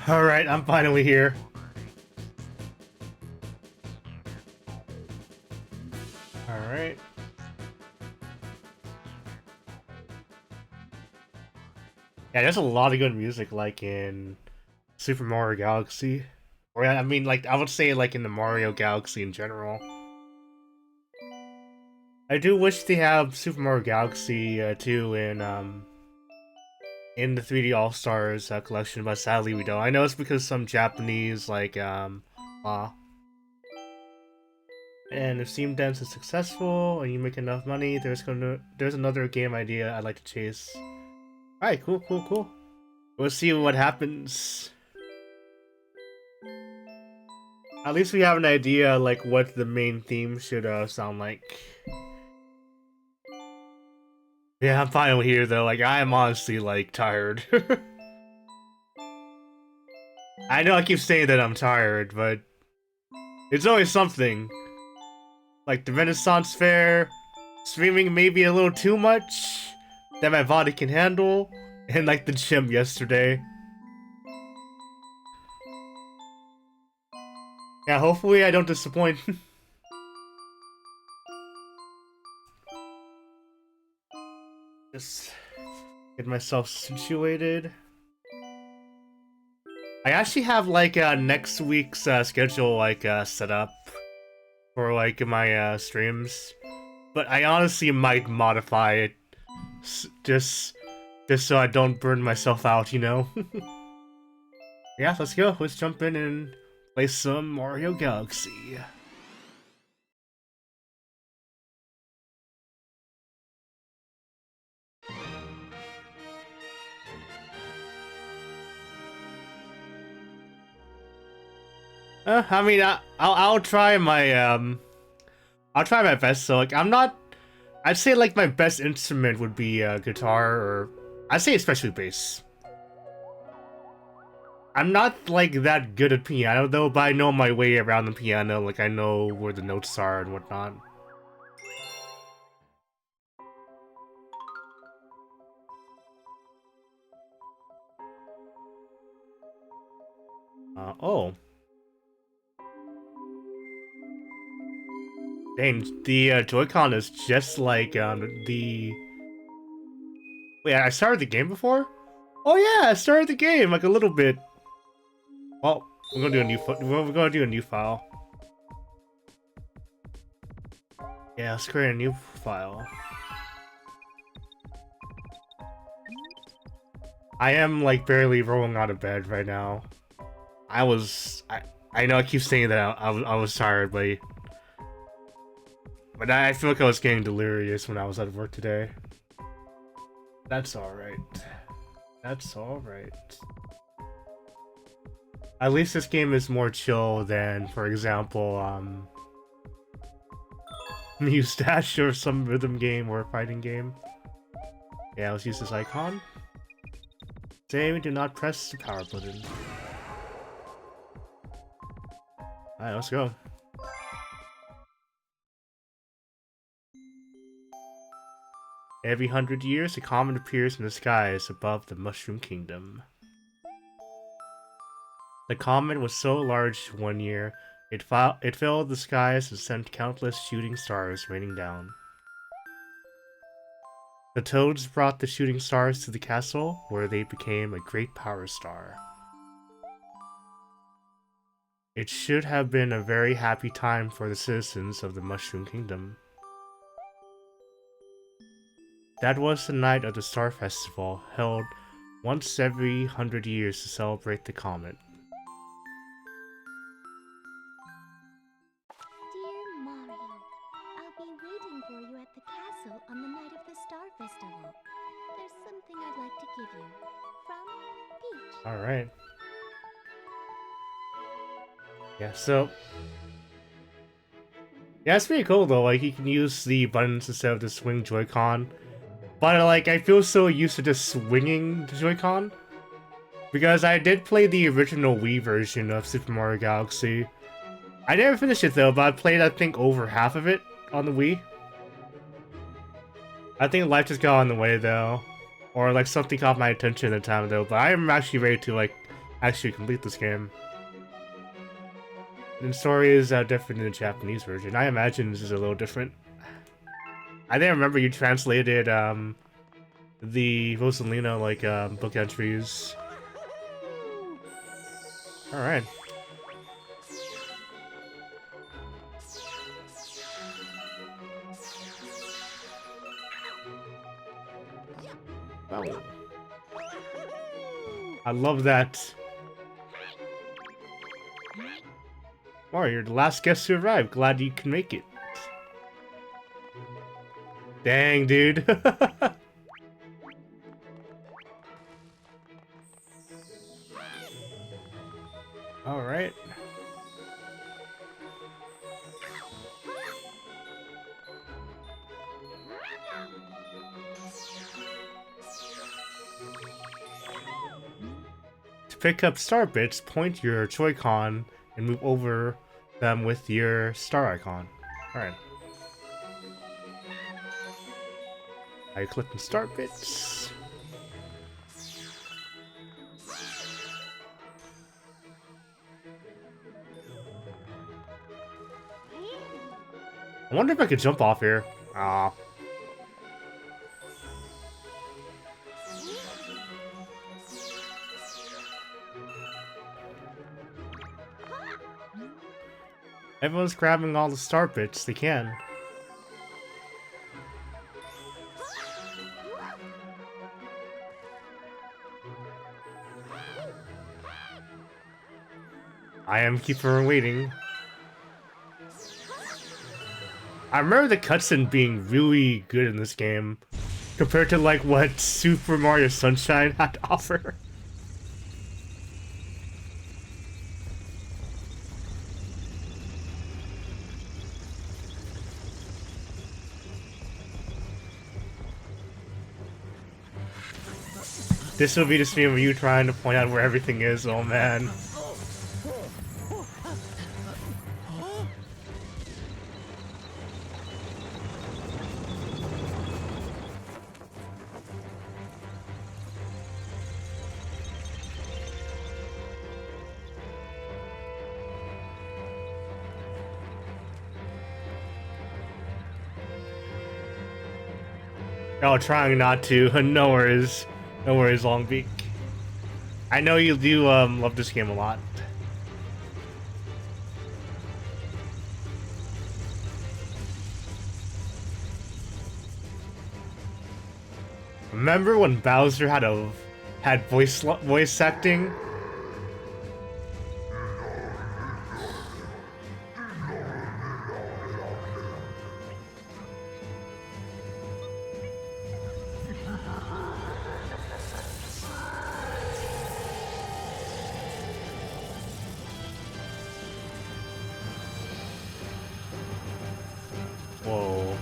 Alright, I'm finally here. Alright. Yeah, there's a lot of good music, like, in Super Mario Galaxy. Or, I mean, like, I would say, like, in the Mario Galaxy in general. I do wish they have Super Mario Galaxy, too, in the 3D All-Stars collection, but sadly we don't. I know it's because some Japanese, like, and if Steam Dance is successful and you make enough money, there's another game idea I'd like to chase. Alright, cool. We'll see what happens. At least we have an idea, like, what the main theme should sound like. Yeah, I'm finally here, though. Like, I am honestly, like, tired. I know I keep saying that I'm tired, but it's always something. Like, the Renaissance Fair, streaming maybe a little too much that my body can handle, and, like, the gym yesterday. Yeah, hopefully I don't disappoint. Just get myself situated. I actually have, like, next week's schedule, like, set up for, like, my streams. But I honestly might modify it just so I don't burn myself out, you know? Yeah, let's go. Let's jump in and play some Mario Galaxy. I mean, I'll try my I'll try my best. So, like, I'd say, like, my best instrument would be guitar, or I'd say especially bass. I'm not, like, that good at piano though, but I know my way around the piano. Like, I know where the notes are and whatnot. Oh. Dang, the Joy-Con is just like the. Wait, I started the game before? Oh yeah, I started the game like a little bit. Well, we're gonna do a new we're gonna do a new file. Yeah, let's create a new file. I am like barely rolling out of bed right now. I know I keep saying that I was tired, but I feel like I was getting delirious when I was at work today. That's alright. That's alright. At least this game is more chill than, for example, Mustache or some rhythm game or fighting game. Yeah, let's use this icon. Same, do not press the power button. Alright, let's go. Every 100 years, a comet appears in the skies above the Mushroom Kingdom. The comet was so large one year, it filled the skies and sent countless shooting stars raining down. The toads brought the shooting stars to the castle, where they became a great power star. It should have been a very happy time for the citizens of the Mushroom Kingdom. That was the night of the Star Festival, held once every 100 years to celebrate the comet. Dear Mario, I'll be waiting for you at the castle on the night of the Star Festival. There's something I'd like to give you. From Peach. Alright. Yeah, so... yeah, it's pretty cool though, like, you can use the buttons instead of the swing Joy-Con. But, like, I feel so used to just swinging the Joy-Con. Because I did play the original Wii version of Super Mario Galaxy. I never finished it though, but I played, I think, over half of it on the Wii. I think life just got in the way though. Or, like, something caught my attention at the time though, but I am actually ready to, like, actually complete this game. And the story is different in the Japanese version. I imagine this is a little different. I didn't remember you translated the Rosalina book entries. All right. Wow. I love that. Wow, you're the last guest to arrive. Glad you can make it. Dang, dude. All right. To pick up star bits, point your Joy-Con and move over them with your star icon. Alright. I click on star bits. I wonder if I could jump off here. Ah. Everyone's grabbing all the star bits they can. I am keeper waiting. I remember the cutscene being really good in this game, compared to like what Super Mario Sunshine had to offer. This will be the stream of you trying to point out where everything is, oh man. Oh, trying not to. No worries. No worries, Long Beak. I know you do love this game a lot. Remember when Bowser had voice acting? Whoa.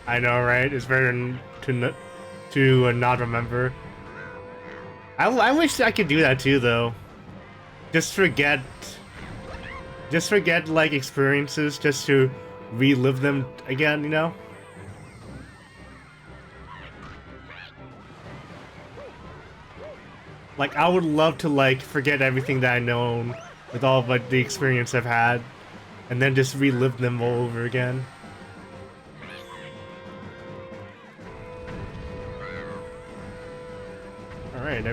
I know, right? It's better to not remember. I wish I could do that too, though. Just forget like experiences, just to relive them again, you know? Like, I would love to like forget everything that I know with all of like the experience I've had, and then just relive them all over again. Alright,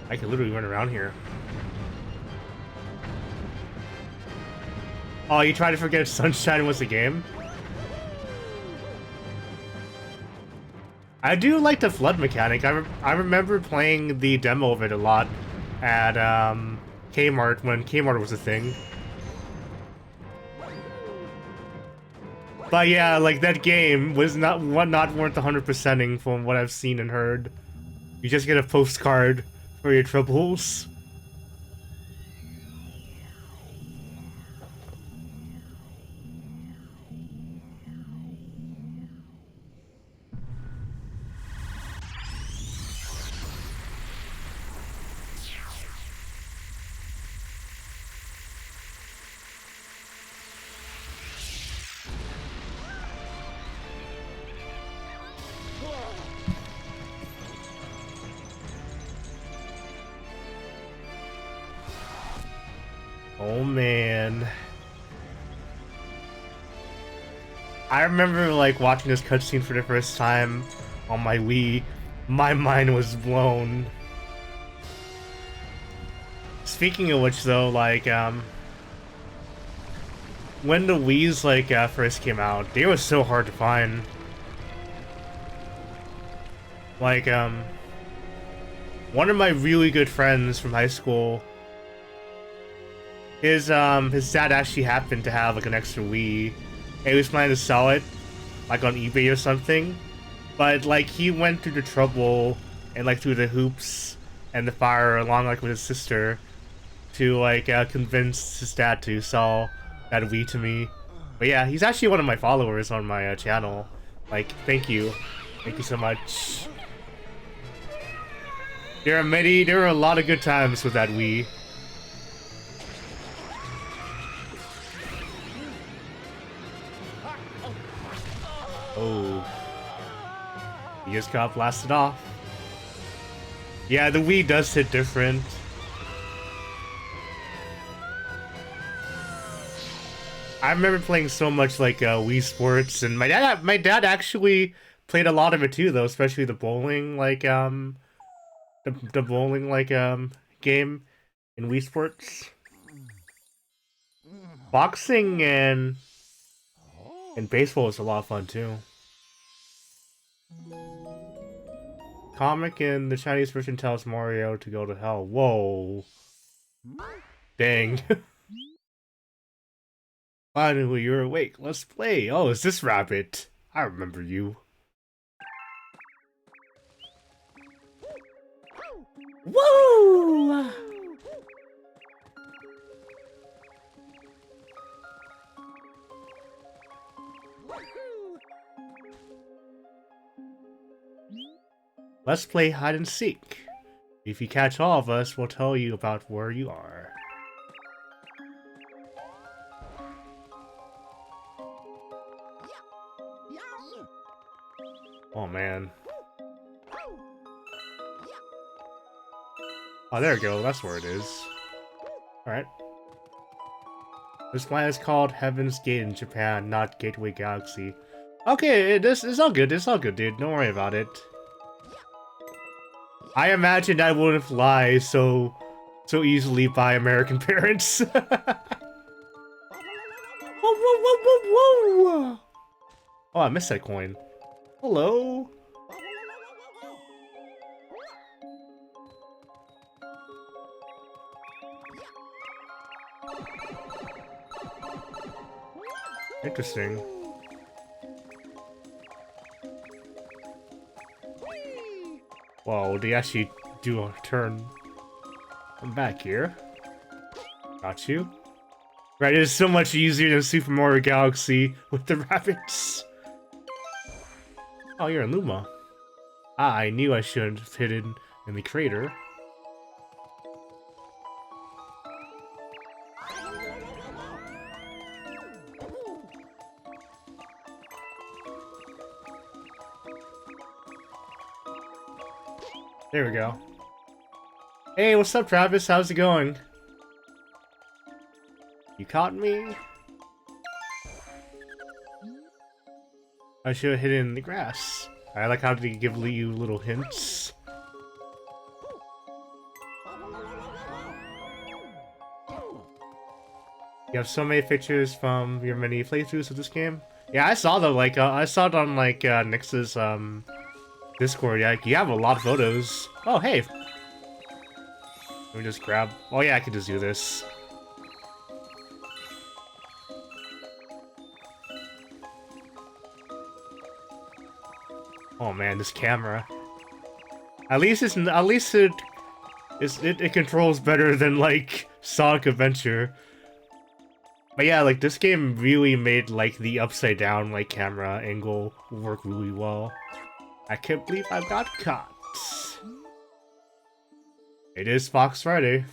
I could literally run around here. Oh, you tried to forget Sunshine was a game? I do like the flood mechanic. I remember playing the demo of it a lot at Kmart when Kmart was a thing. But yeah, like that game was not worth 100%ing from what I've seen and heard. You just get a postcard for your troubles. Oh man. I remember like watching this cutscene for the first time on my Wii. My mind was blown. Speaking of which though, like when the Wii's like first came out, they were so hard to find. Like one of my really good friends from high school, his dad actually happened to have like an extra Wii. And he was planning to sell it like on eBay or something. But like he went through the trouble and like through the hoops and the fire along like with his sister to like convince his dad to sell that Wii to me. But yeah, he's actually one of my followers on my channel. Like, thank you so much. There are a lot of good times with that Wii. Oh, he just got blasted off. Yeah, the Wii does hit different. I remember playing so much like Wii Sports, and my dad actually played a lot of it too, though, especially the bowling like the bowling like game in Wii Sports. Boxing and baseball is a lot of fun too. Comic in the Chinese version tells Mario to go to hell. Whoa. Dang. Finally, you're awake. Let's play. Oh, is this Rabbit? I remember you. Woo! Let's play hide and seek. If you catch all of us, we'll tell you about where you are. Oh man. Oh, there we go. That's where it is. Alright. This planet is called Heaven's Gate in Japan, not Gateway Galaxy. Okay, this is all good. It's all good, dude. Don't worry about it. I imagined I wouldn't lie so easily by American parents. Whoa, whoa, whoa, whoa, whoa! Oh, I missed that coin. Hello. Interesting. Whoa, they actually do a turn. I'm back here. Got you. Right, it is so much easier than Super Mario Galaxy with the rabbits. Oh, you're in Luma. Ah, I knew I should have hidden in the crater. There we go. Hey, what's up, Travis? How's it going? You caught me? I should have hidden in the grass. I like how they give you little hints. You have so many pictures from your many playthroughs of this game. Yeah, I saw them. Like, I saw it on like Nix's Discord. Yeah, you have a lot of photos. Oh, hey. Let me just grab. Oh yeah, I can just do this. Oh man, this camera. At least it controls better than like Sonic Adventure. But yeah, like this game really made like the upside down like camera angle work really well. I can't believe I got caught. It is Fox Friday.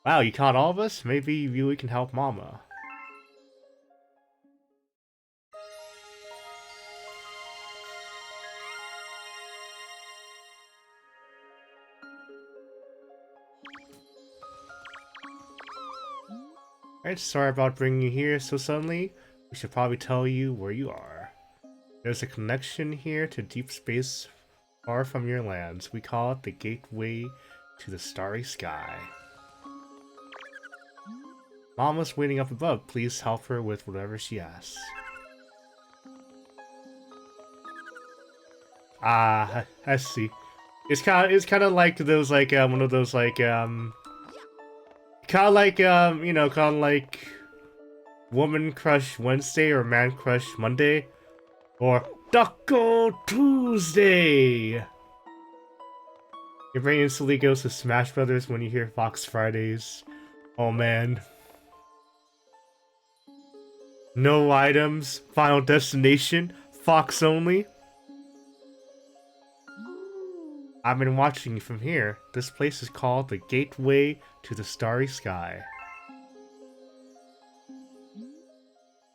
Wow, you caught all of us? Maybe you really can help Mama. Alright, sorry about bringing you here so suddenly. We should probably tell you where you are. There's a connection here to deep space far from your lands. We call it the gateway to the starry sky. Mama's waiting up above. Please help her with whatever she asks. Ah, I see. It's kind of like those one of those kind of like you know, kind of like Woman Crush Wednesday or Man Crush Monday or Taco Tuesday. Your brain instantly goes to Smash Brothers when you hear Fox Fridays. Oh man. No items, Final Destination, Fox only. I've been watching you from here. This place is called the Gateway to the Starry Sky.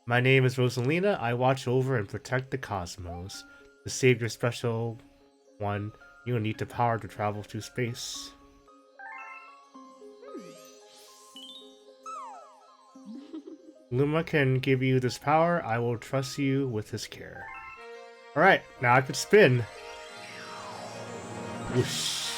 My name is Rosalina. I watch over and protect the cosmos. To save your special one, you'll need the power to travel through space. Luma can give you this power. I will trust you with his care. Alright, now I can spin. Whoosh.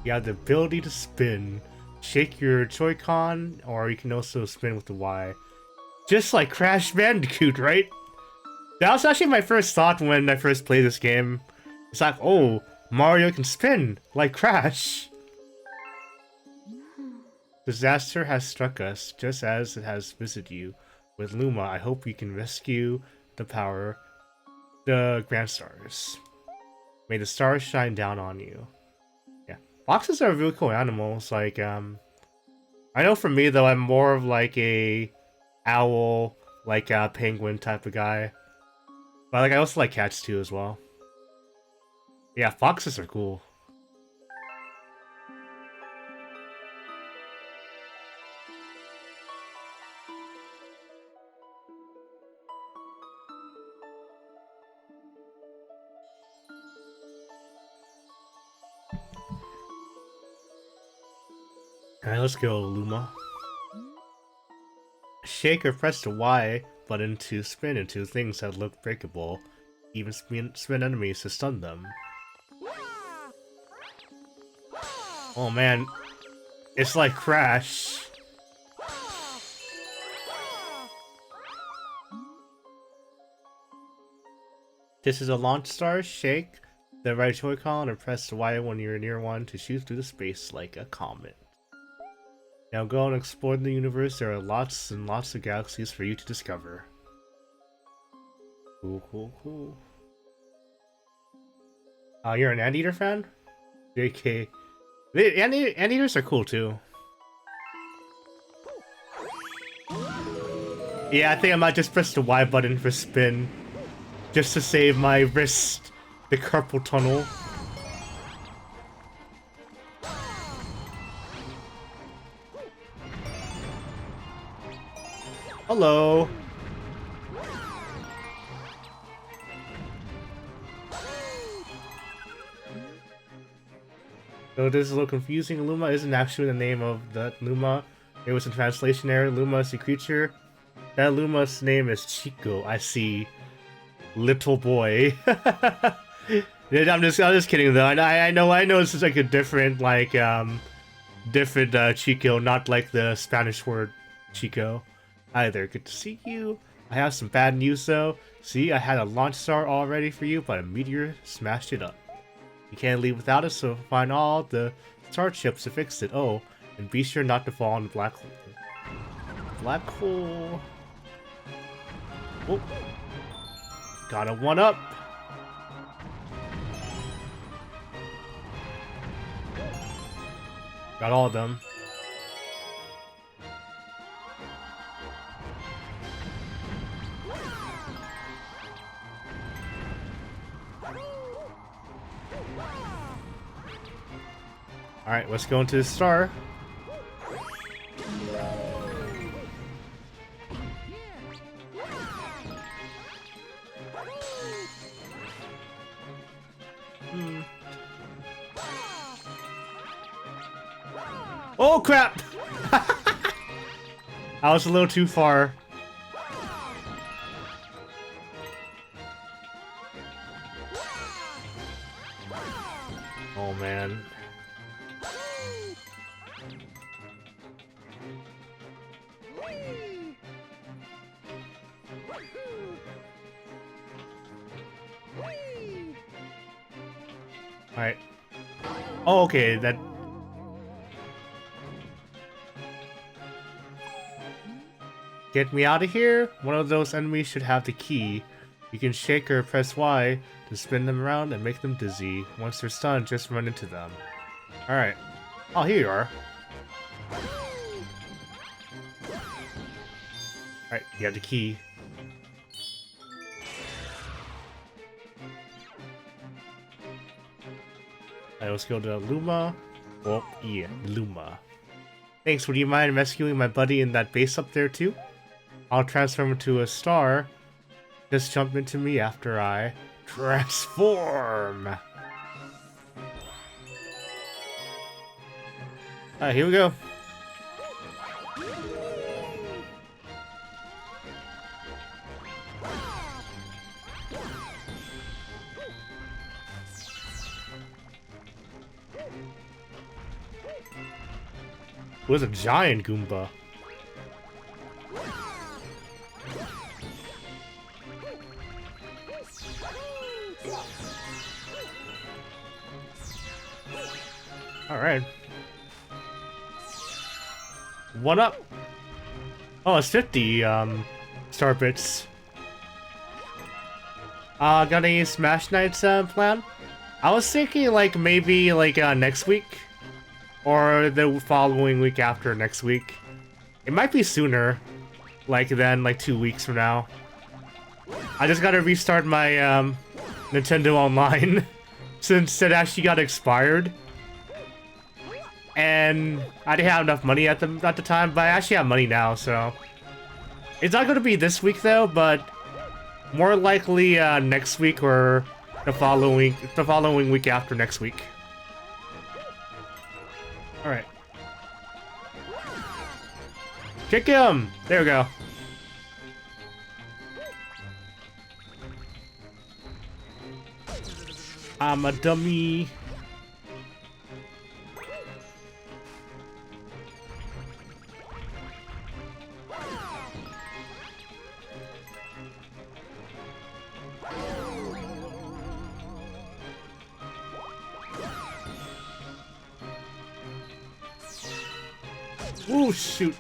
You have the ability to spin. Shake your Joy-Con, or you can also spin with the Y. Just like Crash Bandicoot, right? That was actually my first thought when I first played this game. It's like, oh, Mario can spin, like Crash. Disaster has struck us, just as it has visited you. With Luma, I hope you can rescue the Grand Stars. May the stars shine down on you. Yeah, foxes are really cool animals. Like, I know for me though, I'm more of like a owl, like a penguin type of guy. But like, I also like cats too as well. Yeah, foxes are cool. Alright, let's go, Luma. Shake or press the Y button to spin into things that look breakable. Even spin enemies to stun them. Oh man, it's like Crash. This is a launch star. Shake the right Joy-Con or press the Y when you're near one to shoot through the space like a comet. Now go and explore the universe. There are lots and lots of galaxies for you to discover. Cool, cool, cool. You're an Anteater fan? JK. Anteaters are cool too. Yeah, I think I might just press the Y button for spin. Just to save my wrist. The carpal tunnel. Hello. So this is a little confusing. Luma isn't actually the name of the Luma. It was a translation error. Luma is a creature. That Luma's name is Chico. I see. Little boy. I'm just kidding though. I know this is like a different Chico, not like the Spanish word Chico. Hi there, good to see you. I have some bad news though. See, I had a launch star all ready for you, but a meteor smashed it up. You can't leave without it, so find all the star chips to fix it. Oh, and be sure not to fall in the black hole. Black hole. Oh. Got a 1-up. Got all of them. Alright, let's go into the star. Oh crap! I was a little too far. Oh man. Alright. Oh, okay, that... Get me out of here? One of those enemies should have the key. You can shake or press Y to spin them around and make them dizzy. Once they're stunned, just run into them. Alright. Oh, here you are. Alright, you have the key. Alright, let's go to Luma. Well, yeah, Luma. Thanks, would you mind rescuing my buddy in that base up there too? I'll transform into a star. Just jump into me after I transform. Alright, here we go. It was a giant Goomba. Alright. What up? Oh, it's 50, star bits. Got any Smash Nights, plan? I was thinking, like, maybe, like, next week. Or the following week after next week. It might be sooner. Like, than, like, 2 weeks from now. I just gotta restart my, Nintendo Online. Since it actually got expired. And I didn't have enough money at the time, but I actually have money now, so... It's not gonna be this week, though, but... More likely, next week or the following week after next week. Alright. Kick him! There we go. I'm a dummy. Ooh, shoot.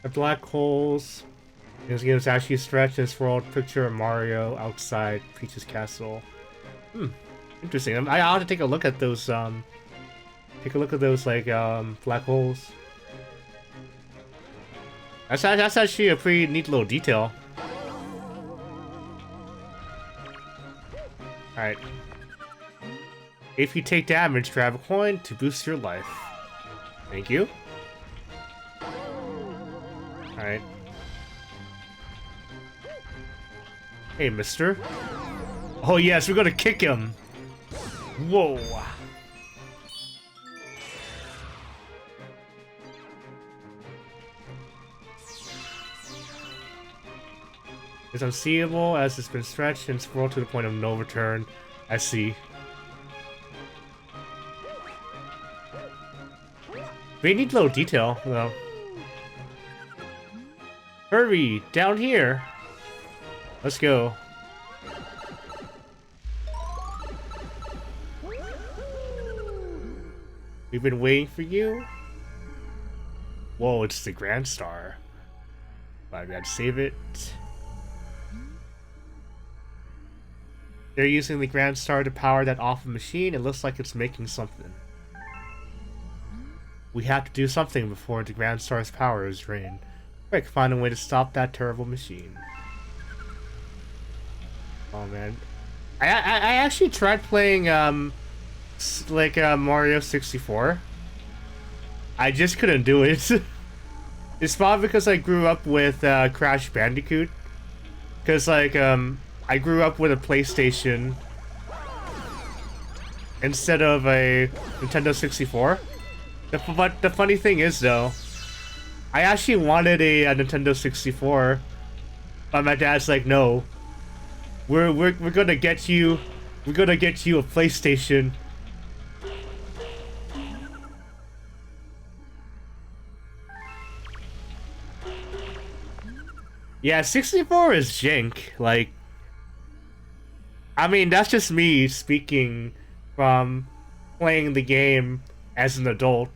The black holes. This game is actually stretched this world. Picture of Mario outside Peach's castle. Interesting. I ought to take a look at those, like, black holes. That's actually a pretty neat little detail. Alright. If you take damage, grab a coin to boost your life. Thank you. Alright. Hey, mister. Oh yes, we're gonna kick him. Whoa. It's unseeable as it's been stretched and scrolled to the point of no return. I see. We need a little detail, though. Hurry! Down here! Let's go. We've been waiting for you. Whoa, it's the Grand Star. I gotta save it. They're using the Grand Star to power that awful machine. It looks like it's making something. We have to do something before the Grand Star's power is drained. Quick, find a way to stop that terrible machine. Oh man. I actually tried playing, Mario 64. I just couldn't do it. It's probably because I grew up with, Crash Bandicoot. Cause like I grew up with a PlayStation instead of a Nintendo 64. But the funny thing is though, I actually wanted a Nintendo 64, but my dad's like, no, we're gonna get you, a PlayStation. Yeah, 64 is jank. Like, I mean, that's just me speaking from playing the game as an adult.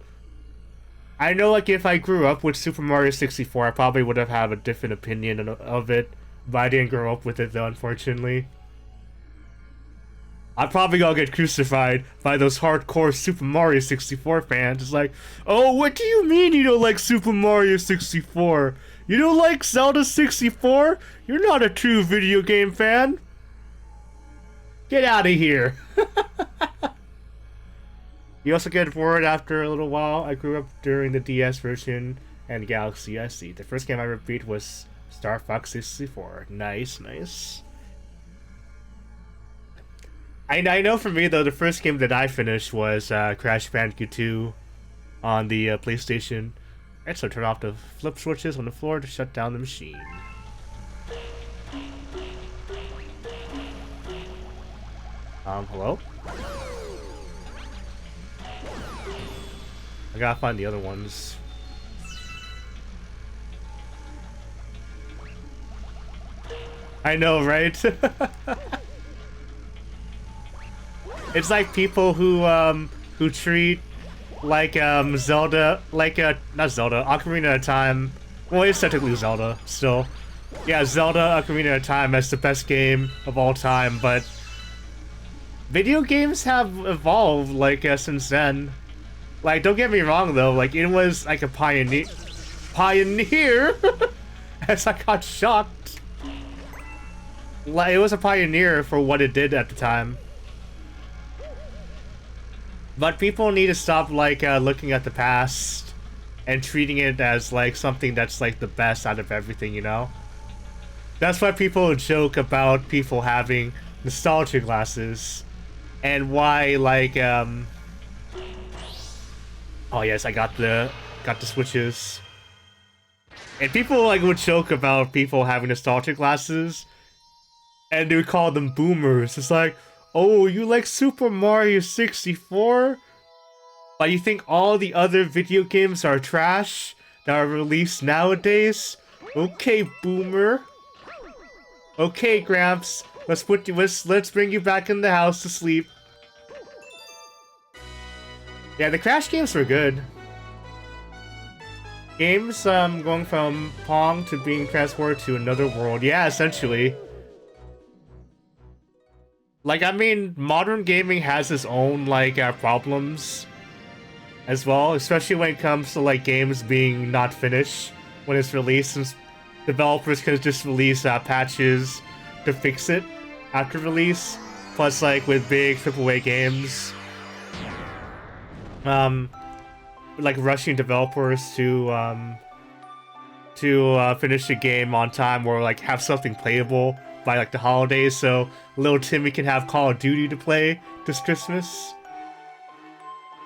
I know, like, if I grew up with Super Mario 64, I probably would have had a different opinion of it, but I didn't grow up with it, though, unfortunately. I'm probably gonna get crucified by those hardcore Super Mario 64 fans. It's like, oh, what do you mean you don't like Super Mario 64? You don't like Zelda 64? You're not a true video game fan. Get out of here. You also get bored after a little while. I grew up during the DS version and Galaxy SE. The first game I ever beat was Star Fox 64. Nice, nice. I know for me, though, the first game that I finished was Crash Bandicoot 2 on the PlayStation. And so turn off the flip switches on the floor to shut down the machine. Hello? I gotta find the other ones. I know, right? It's like people who treat like Zelda, like not Zelda, Ocarina of Time. Well, it's technically Zelda still. Yeah, Zelda Ocarina of Time as the best game of all time, but video games have evolved like since then. Like, don't get me wrong though, like it was like a pioneer, as I got shocked. Like, it was a pioneer for what it did at the time. But people need to stop, like, looking at the past and treating it as, like, something that's, like, the best out of everything, you know? That's why people joke about people having nostalgia glasses. And why, like, oh, yes, I got the switches. And people, like, would joke about people having nostalgia glasses. And they would call them boomers. It's like, oh, you like Super Mario 64? But you think all the other video games are trash that are released nowadays? Okay, boomer. Okay, Gramps. Let's bring you back in the house to sleep. Yeah, the Crash games were good. Games going from Pong to being transported to another world. Yeah, essentially. Like, I mean, modern gaming has its own, like, problems as well, especially when it comes to, like, games being not finished when it's released, since developers can just release patches to fix it after release. Plus, like, with big AAA games, like, rushing developers to finish the game on time or, like, have something playable by, like, the holidays, so little Timmy can have Call of Duty to play this Christmas.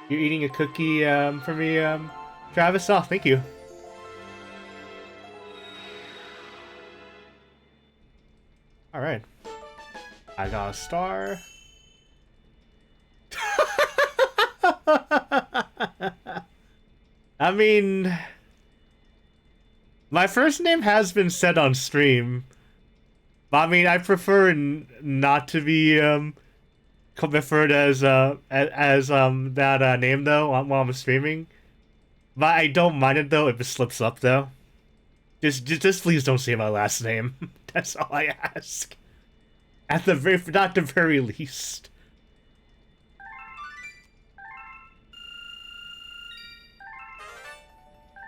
You're eating a cookie for me, Travis? Oh, thank you. Alright. I got a star. I mean, my first name has been said on stream. I mean, I prefer not to be referred as that name though while I'm streaming. But I don't mind it though if it slips up though. Just please don't say my last name. That's all I ask. At the very least.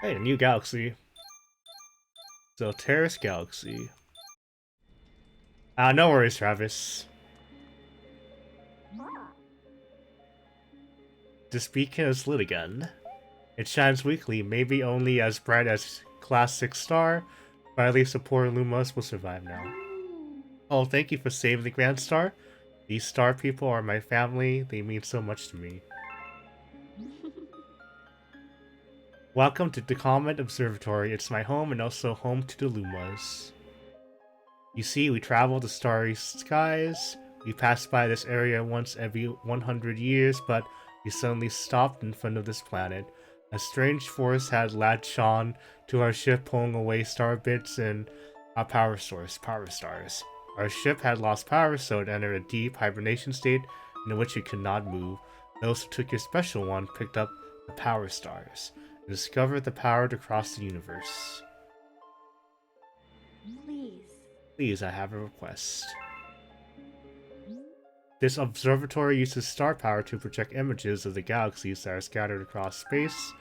Hey, a new galaxy. So Terrace Galaxy. No worries, Travis. This beacon is lit again. It shines weakly, maybe only as bright as Classic Star, but at least the poor Lumos will survive now. Oh, thank you for saving the Grand Star. These star people are my family. They mean so much to me. Welcome to the Comet Observatory. It's my home and also home to the Lumas. You see, we travel the starry skies. We pass by this area once every 100 years, but we suddenly stopped in front of this planet. A strange force had latched on to our ship, pulling away star bits and our power source, power stars. Our ship had lost power, so it entered a deep hibernation state in which it could not move. Those who took your special one picked up the power stars and discovered the power to cross the universe. Please, I have a request. This observatory uses star power to project images of the galaxies that are scattered across space,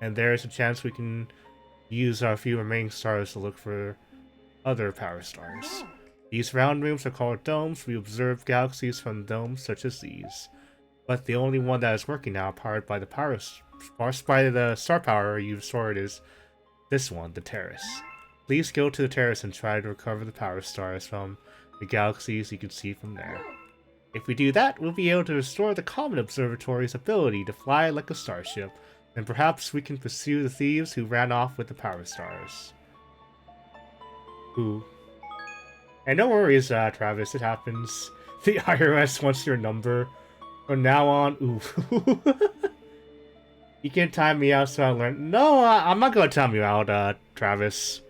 and there is a chance we can use our few remaining stars to look for other power stars. These round rooms are called domes. We observe galaxies from domes such as these. But the only one that is working now, powered by the star power you've stored, is this one, the terrace. Please go to the terrace and try to recover the power stars from the galaxies you can see from there. If we do that, we'll be able to restore the Comet Observatory's ability to fly like a starship, and perhaps we can pursue the thieves who ran off with the power stars. Ooh. And no worries, Travis, it happens. The IRS wants your number. From now on, ooh. You can time me out so I learn. No, I'm not gonna time you out, Travis.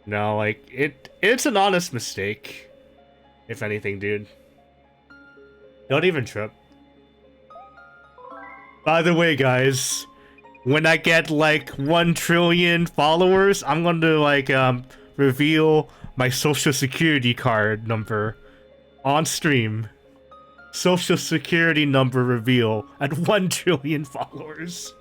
No, like, it's an honest mistake. If anything, dude. Don't even trip. By the way, guys, when I get, like, 1 trillion followers, I'm going to, like, reveal my social security card number on stream. Social security number reveal at 1 trillion followers.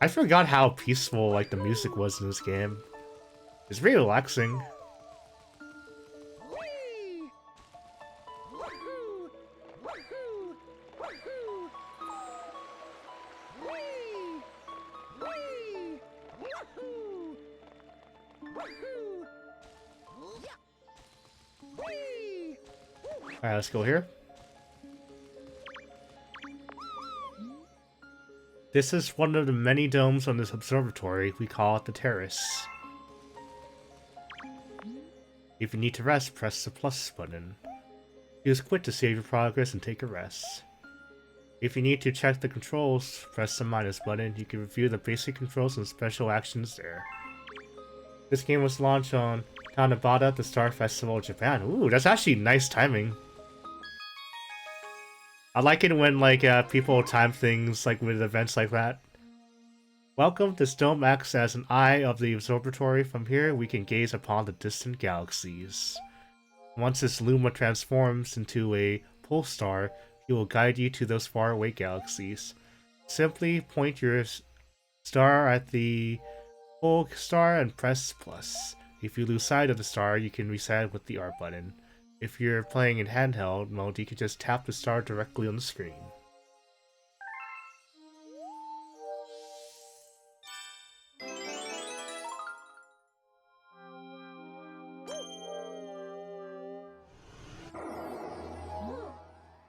I forgot how peaceful, like, the music was in this game. It's really relaxing. Alright, let's go here. This is one of the many domes on this observatory. We call it the terrace. If you need to rest, press the plus button. Use quit to save your progress and take a rest. If you need to check the controls, press the minus button. You can review the basic controls and special actions there. This game was launched on Tanabata, the Star Festival of Japan. Ooh, that's actually nice timing. I like it when, like, people time things, like, with events like that. Welcome, this dome acts as an eye of the observatory. From here, we can gaze upon the distant galaxies. Once this Luma transforms into a pole star, he will guide you to those faraway galaxies. Simply point your star at the pole star and press plus. If you lose sight of the star, you can reset with the R button. If you're playing in handheld mode, you can just tap the star directly on the screen.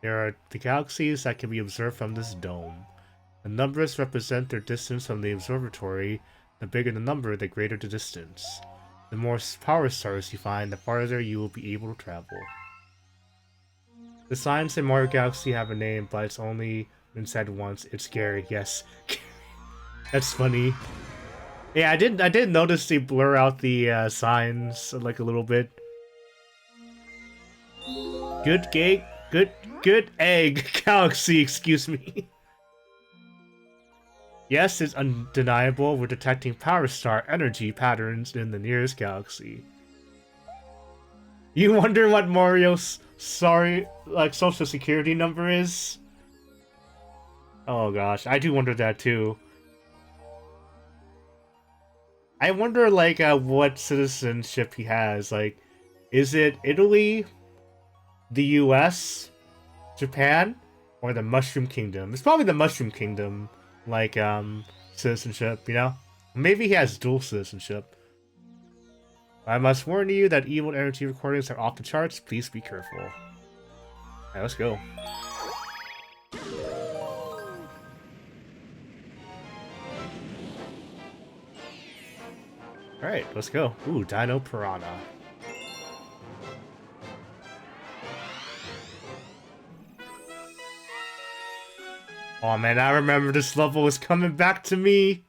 There are the galaxies that can be observed from this dome. The numbers represent their distance from the observatory. The bigger the number, the greater the distance. The more power stars you find, the farther you will be able to travel. The signs in Mario Galaxy have a name, but it's only been said once. It's scary, yes. That's funny. Yeah, I did notice they blur out the signs like a little bit. Good gate, good egg galaxy, excuse me. Yes, it's undeniable. We're detecting power star energy patterns in the nearest galaxy. You wonder what Mario's social security number is? Oh gosh, I do wonder that too. I wonder, like, what citizenship he has. Like, is it Italy, the US, Japan, or the Mushroom Kingdom? It's probably the Mushroom Kingdom. like, citizenship, you know? Maybe he has dual citizenship. I must warn you that evil energy recordings are off the charts. Please be careful. Alright, let's go. Alright, let's go. Ooh, Dino Piranha. Oh man, I remember this level was coming back to me.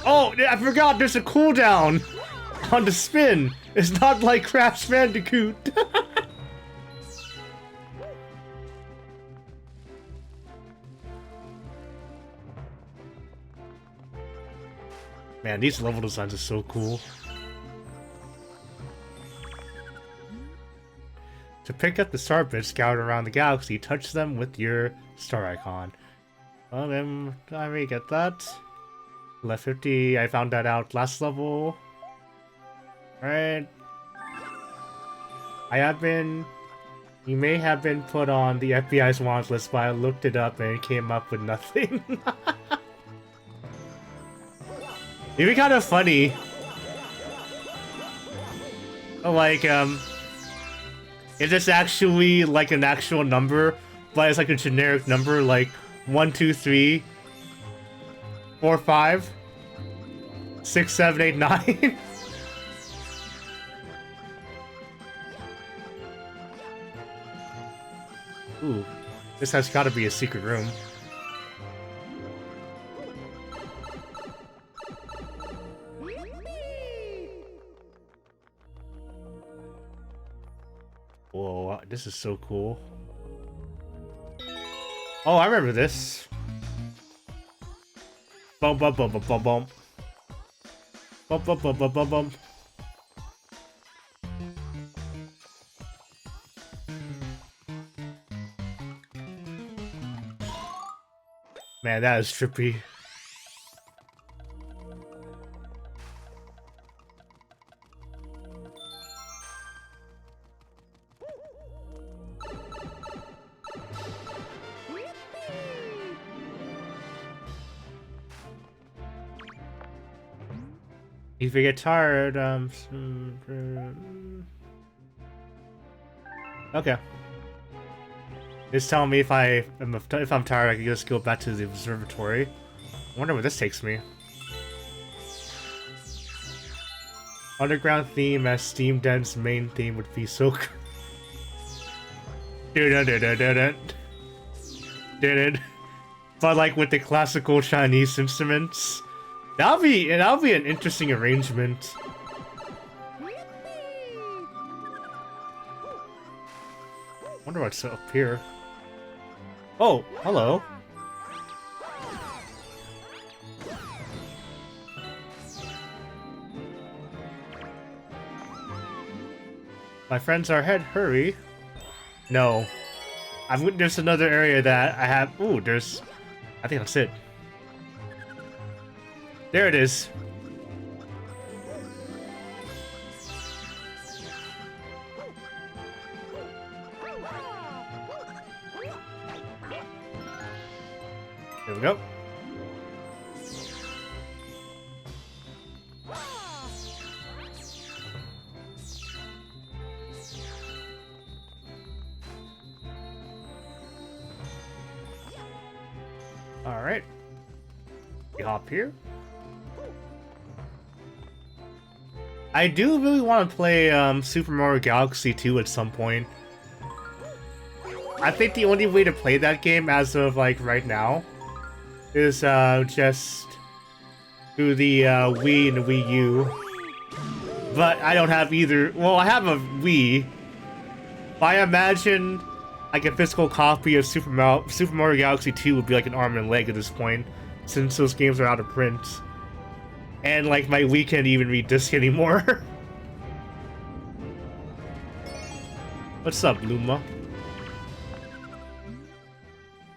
Oh, I forgot there's a cooldown on the spin. It's not like Crash Bandicoot. Man, these level designs are so cool. To pick up the star bits scattered around the galaxy, touch them with your star icon. Well, then I may get that. Left 50, I found that out last level. Alright. You may have been put on the FBI's want list, but I looked it up and it came up with nothing. It'd be kind of funny. Like, if it's actually like an actual number, but it's like a generic number, like 1, 2, 3, 4, 5, 6, 7, 8, 9. Ooh, this has got to be a secret room. Whoa, this is so cool. Oh, I remember this. Bum bum bum bum bum bum. Bum bum bum bum bum bum. Man, that is trippy. If you get tired, okay. Just tell me if I'm tired, I can just go back to the observatory. I wonder where this takes me. Underground theme as Steam Den's main theme would be so good. But like with the classical Chinese instruments. That'll be an interesting arrangement. Wonder what's up here. Oh, hello. My friends are ahead, hurry. No. There's another area that I have. Ooh, I think that's it. There it is. There we go. All right. We hop here. I do really want to play Super Mario Galaxy 2 at some point. I think the only way to play that game as of like right now is just through the Wii and the Wii U. But I don't have either. Well, I have a Wii. But I imagine like a physical copy of Super Mario Galaxy 2 would be like an arm and leg at this point, since those games are out of print. And like my Wii can't even read disc anymore. What's up, Luma?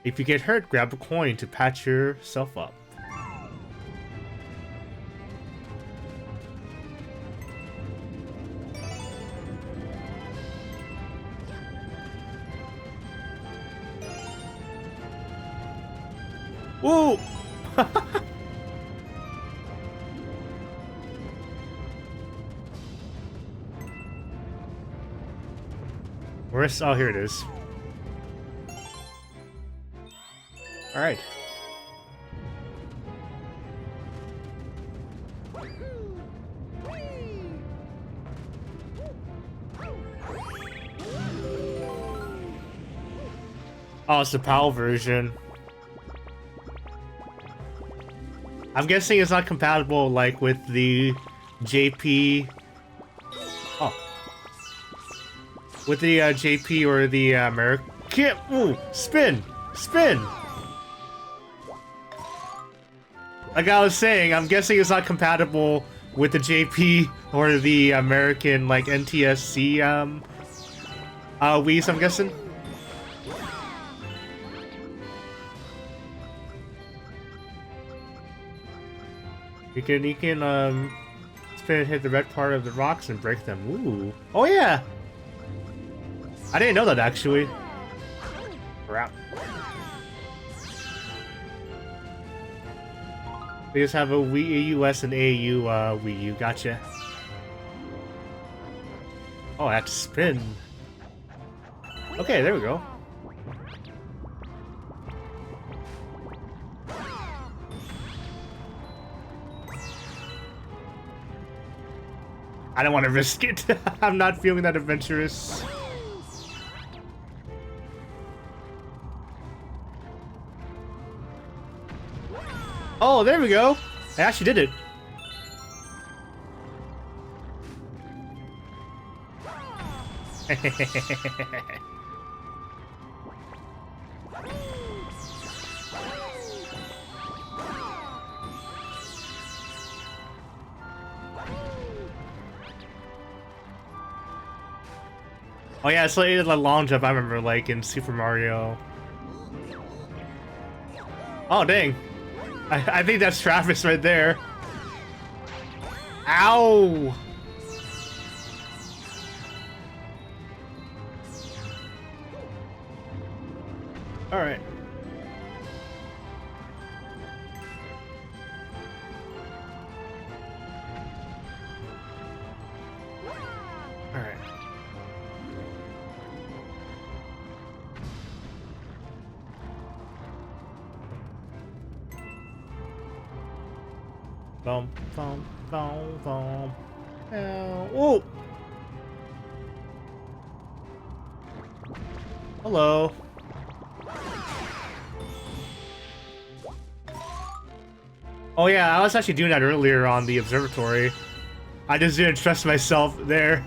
If you get hurt, grab a coin to patch yourself up. Ooh! Where's... Oh, here it is. Alright. Oh, it's the PAL version. I'm guessing it's not compatible, like, with the JP... Oh. With the JP or the American... Ooh! Spin! Spin! Like I was saying, I'm guessing it's not compatible with the JP or the American, like, NTSC, Wii's, I'm guessing. You can, spin and hit the red part of the rocks and break them. Ooh. Oh, yeah! I didn't know that, actually. Crap. We just have a Wii US and AU, Wii U. Gotcha. Oh, I have to spin. Okay, there we go. I don't want to risk it. I'm not feeling that adventurous. Oh, there we go. I actually did it. Oh yeah, it's like a long jump I remember, like in Super Mario. Oh dang. I think that's Travis right there. Ow! Alright. Alright. Boom, boom, boom, boom. Oh! Hello. Oh yeah, I was actually doing that earlier on the observatory. I just didn't trust myself there.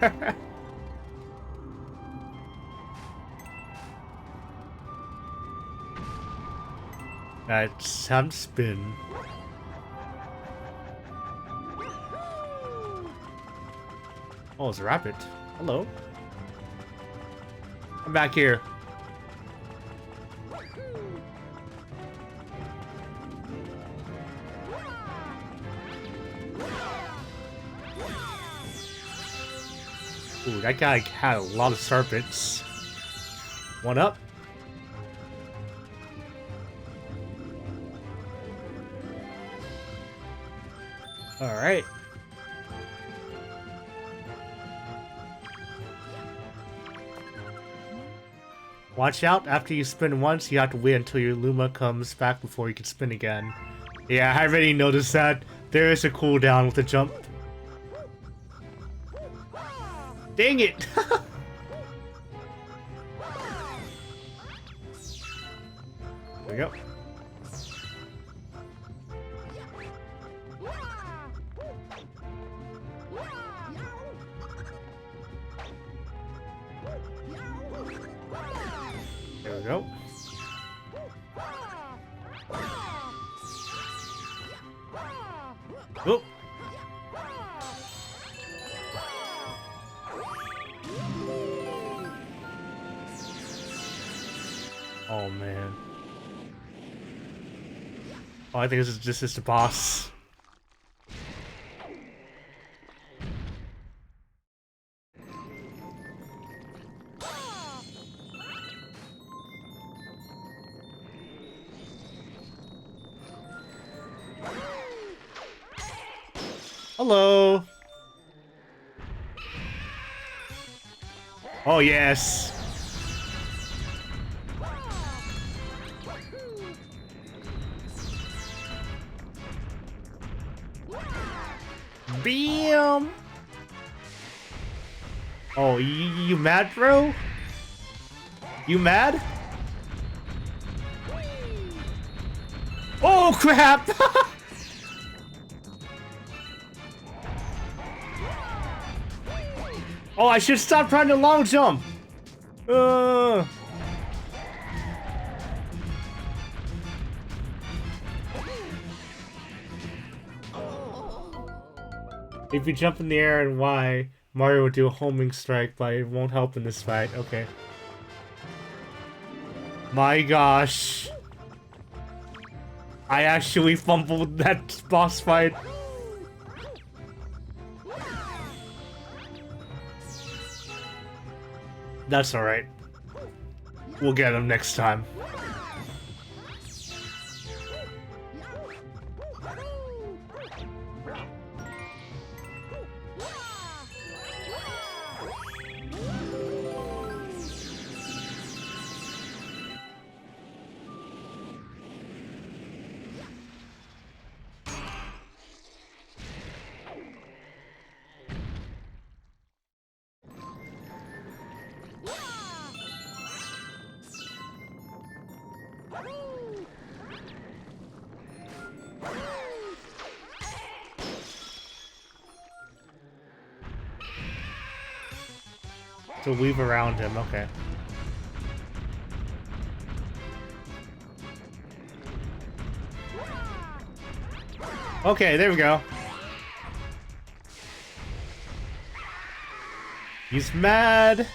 That's time to spin. Oh, it's a rabbit. Hello. I'm back here. Ooh, that guy had a lot of serpents. One up. Alright. Watch out, after you spin once, you have to wait until your Luma comes back before you can spin again. Yeah, I already noticed that. There is a cooldown with the jump. Dang it! There we go. There we go. Whoop. Oh man. Oh, I think this is the boss. Hello. Oh, yes. Bam! Oh, you mad, bro? You mad? Oh, crap! Oh, I should stop trying to long jump! Uh... If you jump in the air and Y, Mario would do a homing strike, but it won't help in this fight. Okay. My gosh. I actually fumbled that boss fight. That's alright. We'll get him next time. To weave around him, okay. Okay, there we go. He's mad.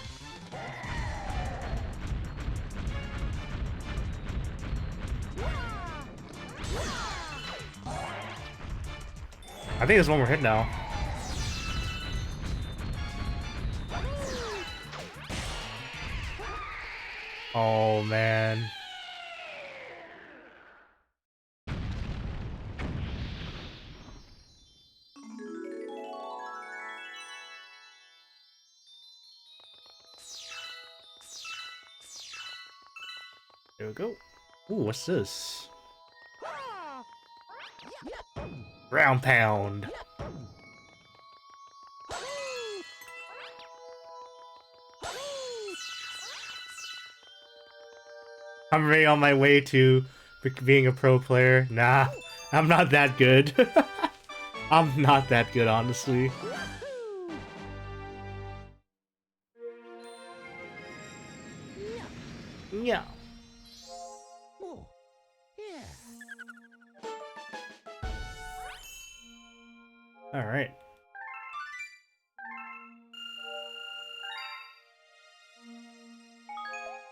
I think there's one more hit now. Oh, man. There we go. Ooh, what's this? Ground pound. I'm already on my way to being a pro player. Nah, I'm not that good. I'm not that good, honestly. Yeah. Alright.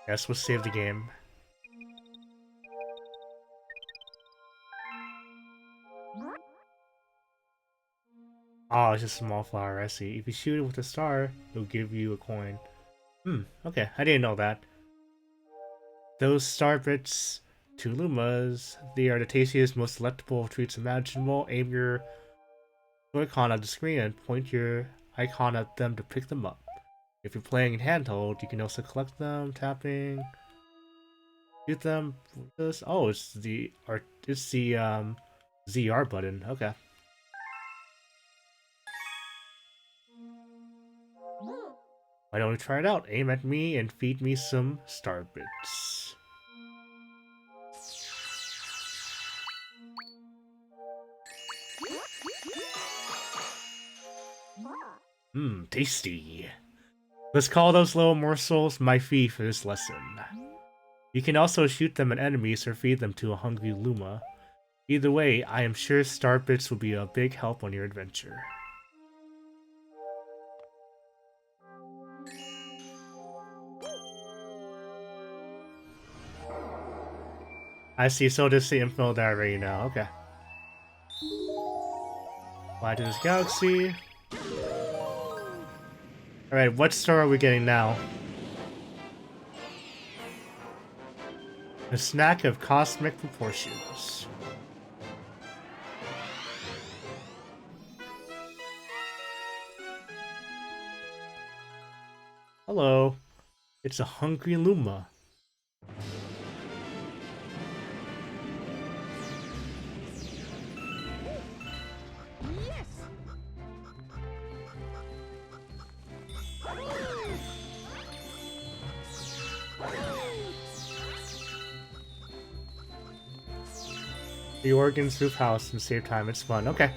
Guess we'll save the game. Oh, it's just a small flower, I see. If you shoot it with a star, it'll give you a coin. Okay, I didn't know that. Those star bits, 2 Lumas, they are the tastiest, most delectable treats imaginable. Aim your Joy-Con at the screen and point your icon at them to pick them up. If you're playing in handheld, you can also collect them, tapping, shoot them. This, oh, it's the ZR button. Okay. Why don't we try it out? Aim at me and feed me some star bits. Tasty. Let's call those little morsels my fee for this lesson. You can also shoot them at enemies or feed them to a hungry Luma. Either way, I am sure star bits will be a big help on your adventure. I see, so does the info that I already know. Okay. Fly to this galaxy. Alright, what star are we getting now? A snack of cosmic proportions. Hello. It's a hungry Luma. The organs, roof house, and save time. It's fun. Okay.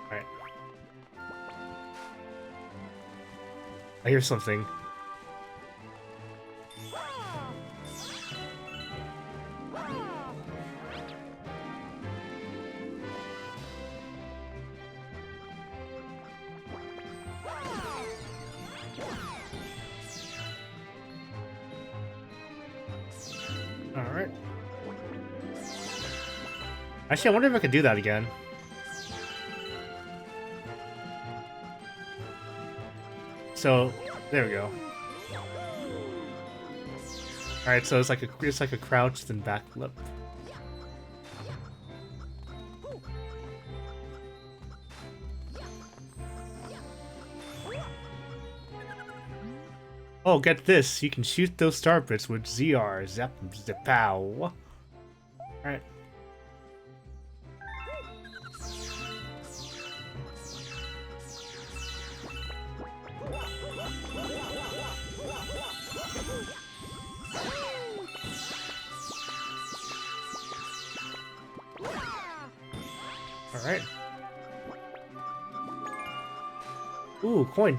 Alright. I hear something. Alright. Actually, I wonder if I could do that again. So, there we go. Alright, so it's like a crouch then backflip. Oh, get this! You can shoot those star bits with ZR. Zap, zapow. Alright. Alright. Ooh, coin.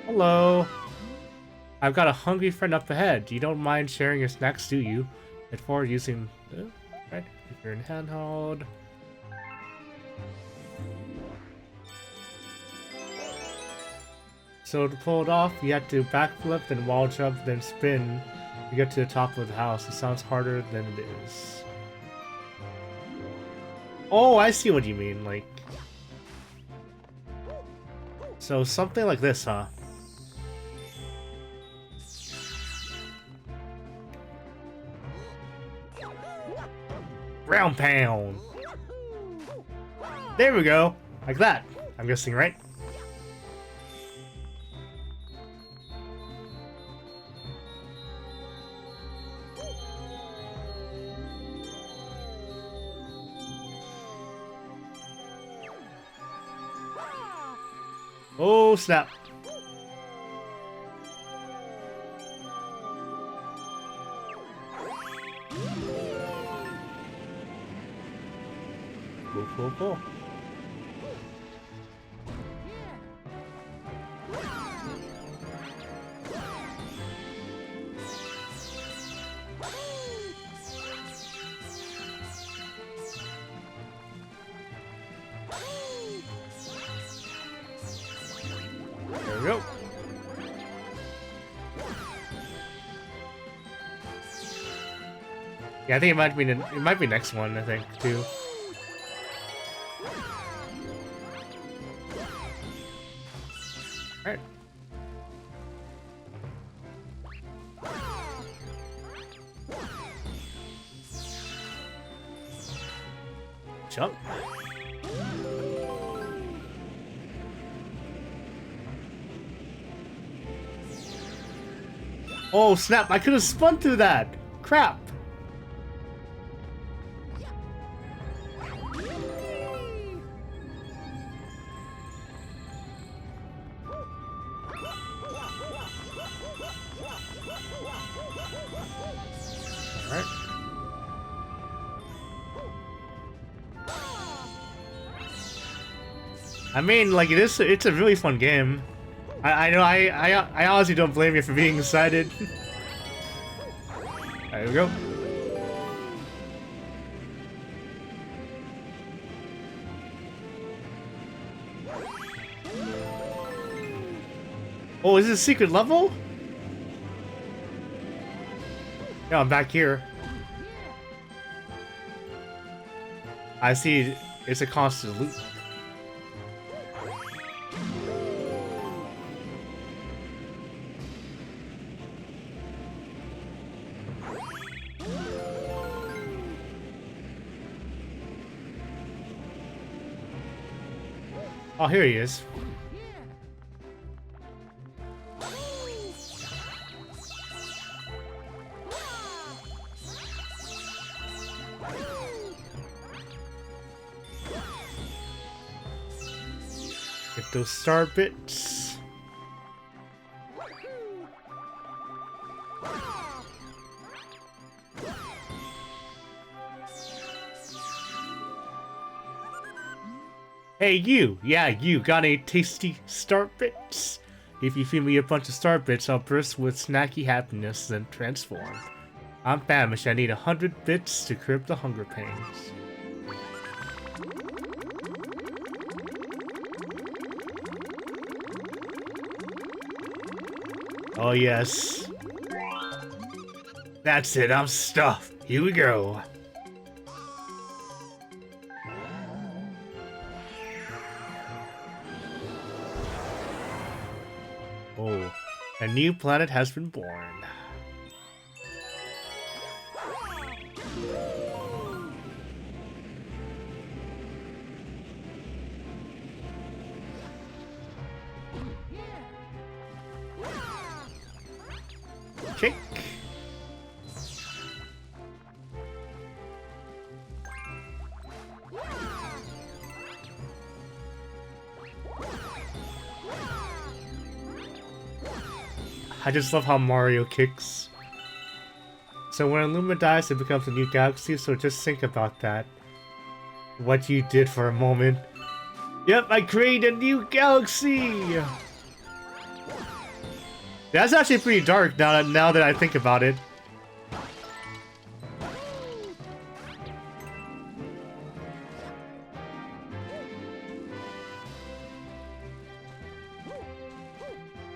Hello. I've got a hungry friend up ahead. You don't mind sharing your snacks, do you? And for using... right, if you're in handheld... So to pull it off, you have to backflip, then wall jump, then spin to get to the top of the house. It sounds harder than it is. Oh, I see what you mean, like... So something like this, huh? Round pound! There we go! Like that, I'm guessing, right? Oh, snap. Cool, cool, cool. There we go. Yeah, I think it might be next one, I think, too. Alright. Jump. Oh snap, I could have spun through that! Crap! Alright. I mean, like, it's a really fun game. I know, I honestly don't blame you for being excited. There we go. Oh, is it a secret level? Yeah, I'm back here. I see it's a constant loop. Oh, here he is. Get those star bits. Hey, you! Yeah, you got any tasty star bits? If you feed me a bunch of star bits, I'll burst with snacky happiness and transform. I'm famished. I need 100 bits to curb the hunger pains. Oh, yes. That's it, I'm stuffed. Here we go. Oh, a new planet has been born. Kick. I just love how Mario kicks. So when Luma dies, it becomes a new galaxy, so just think about that. What you did for a moment. Yep, I created a new galaxy! That's actually pretty dark now that I think about it.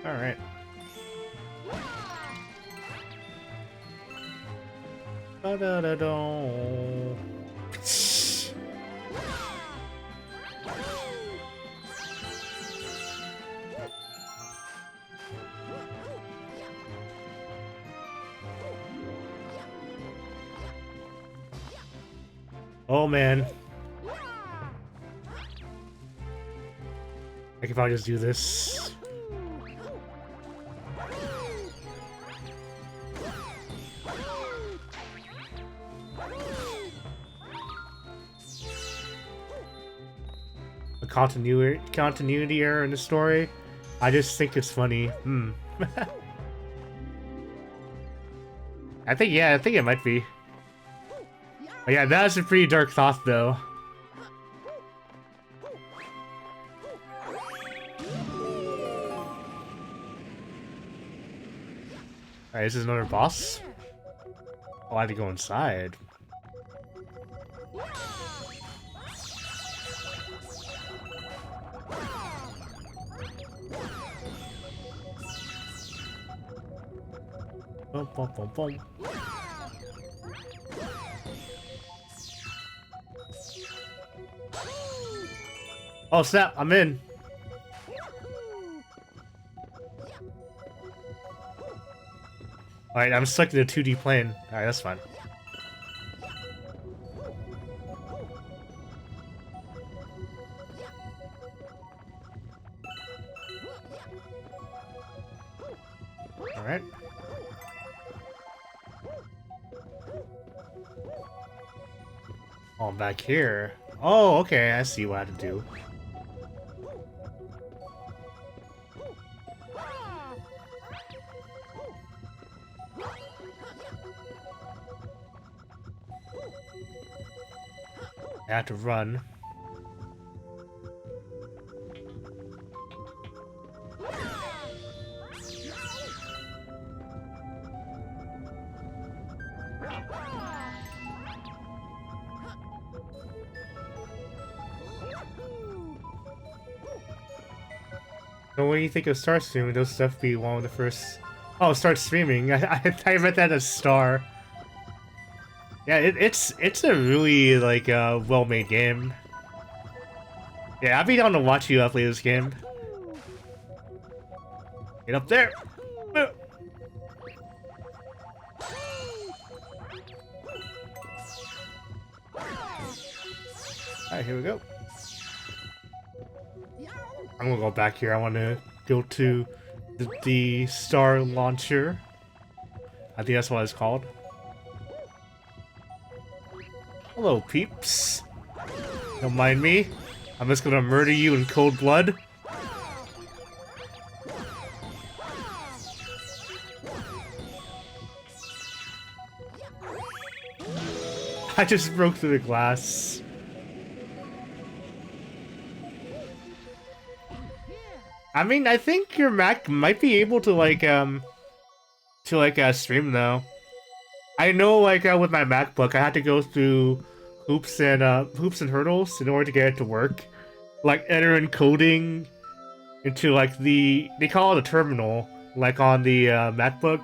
Alright. Da-da-da-da. Oh man. I could probably just do this. A continuity error in the story. I just think it's funny. I think it might be. Oh, yeah, that's a pretty dark thought, though. Alright, this is another boss? Oh, I have to go inside. Boom, boom, boom, boom. Oh snap, I'm in. Alright, I'm stuck in a 2D plane. Alright, that's fine. Alright. Oh, I'm back here. Oh, okay, I see what I have to do. I have to run. So when you think of start streaming, those stuff be one of the first. Oh, start streaming. I read that as star. Yeah, it's a really like well-made game. Yeah, I'd be down to watch you play this game. Get up there. Alright, here we go. I'm gonna go back here. I want to go to the star launcher. I think that's what it's called. Hello, peeps. Don't mind me. I'm just gonna murder you in cold blood. I just broke through the glass. I mean, I think your Mac might be able to stream though. I know with my MacBook, I had to go through hoops and hurdles in order to get it to work. Like enter encoding into they call it a terminal, like on the MacBook.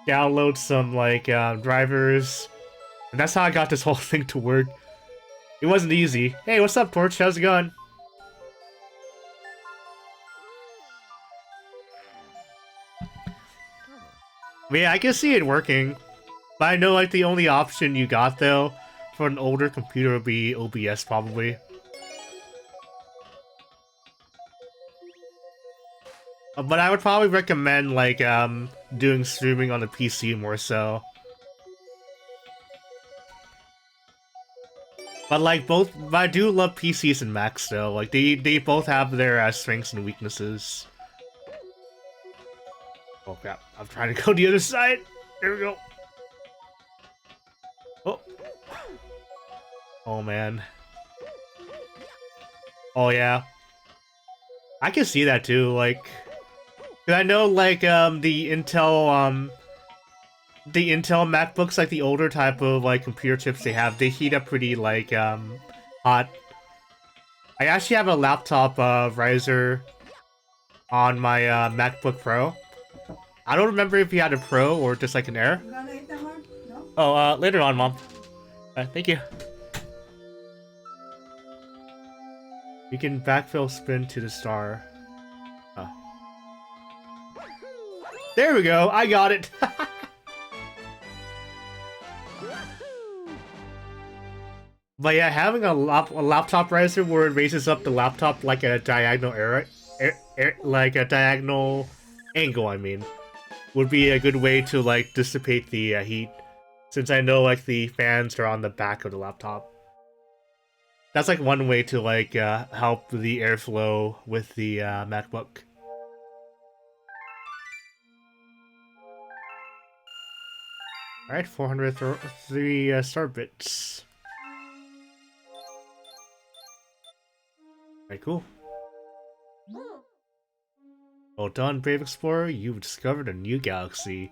Download some drivers, and that's how I got this whole thing to work. It wasn't easy. Hey, what's up, Torch? How's it going? Yeah, I can see it working. But I know the only option you got though for an older computer would be OBS probably. But I would probably recommend doing streaming on the PC more so. But but I do love PCs and Macs though. They both have their strengths and weaknesses. Oh crap, I'm trying to go the other side. There we go. Oh. Oh man. Oh yeah. I can see that too, 'cause I know the Intel MacBooks, the older type of computer chips they have, they heat up pretty hot. I actually have a laptop riser on my MacBook Pro. I don't remember if he had a Pro or just an Air. Oh, later on, Mom. Thank you. You can backfill spin to the star. Oh. There we go. I got it. But yeah, having a laptop riser where it raises up the laptop like a diagonal like a diagonal angle, I mean, would be a good way to dissipate the heat, since I know the fans are on the back of the laptop. That's one way to help the airflow with the MacBook. All right, 403 star bits. Alright, cool. Well done, Brave Explorer. You've discovered a new galaxy.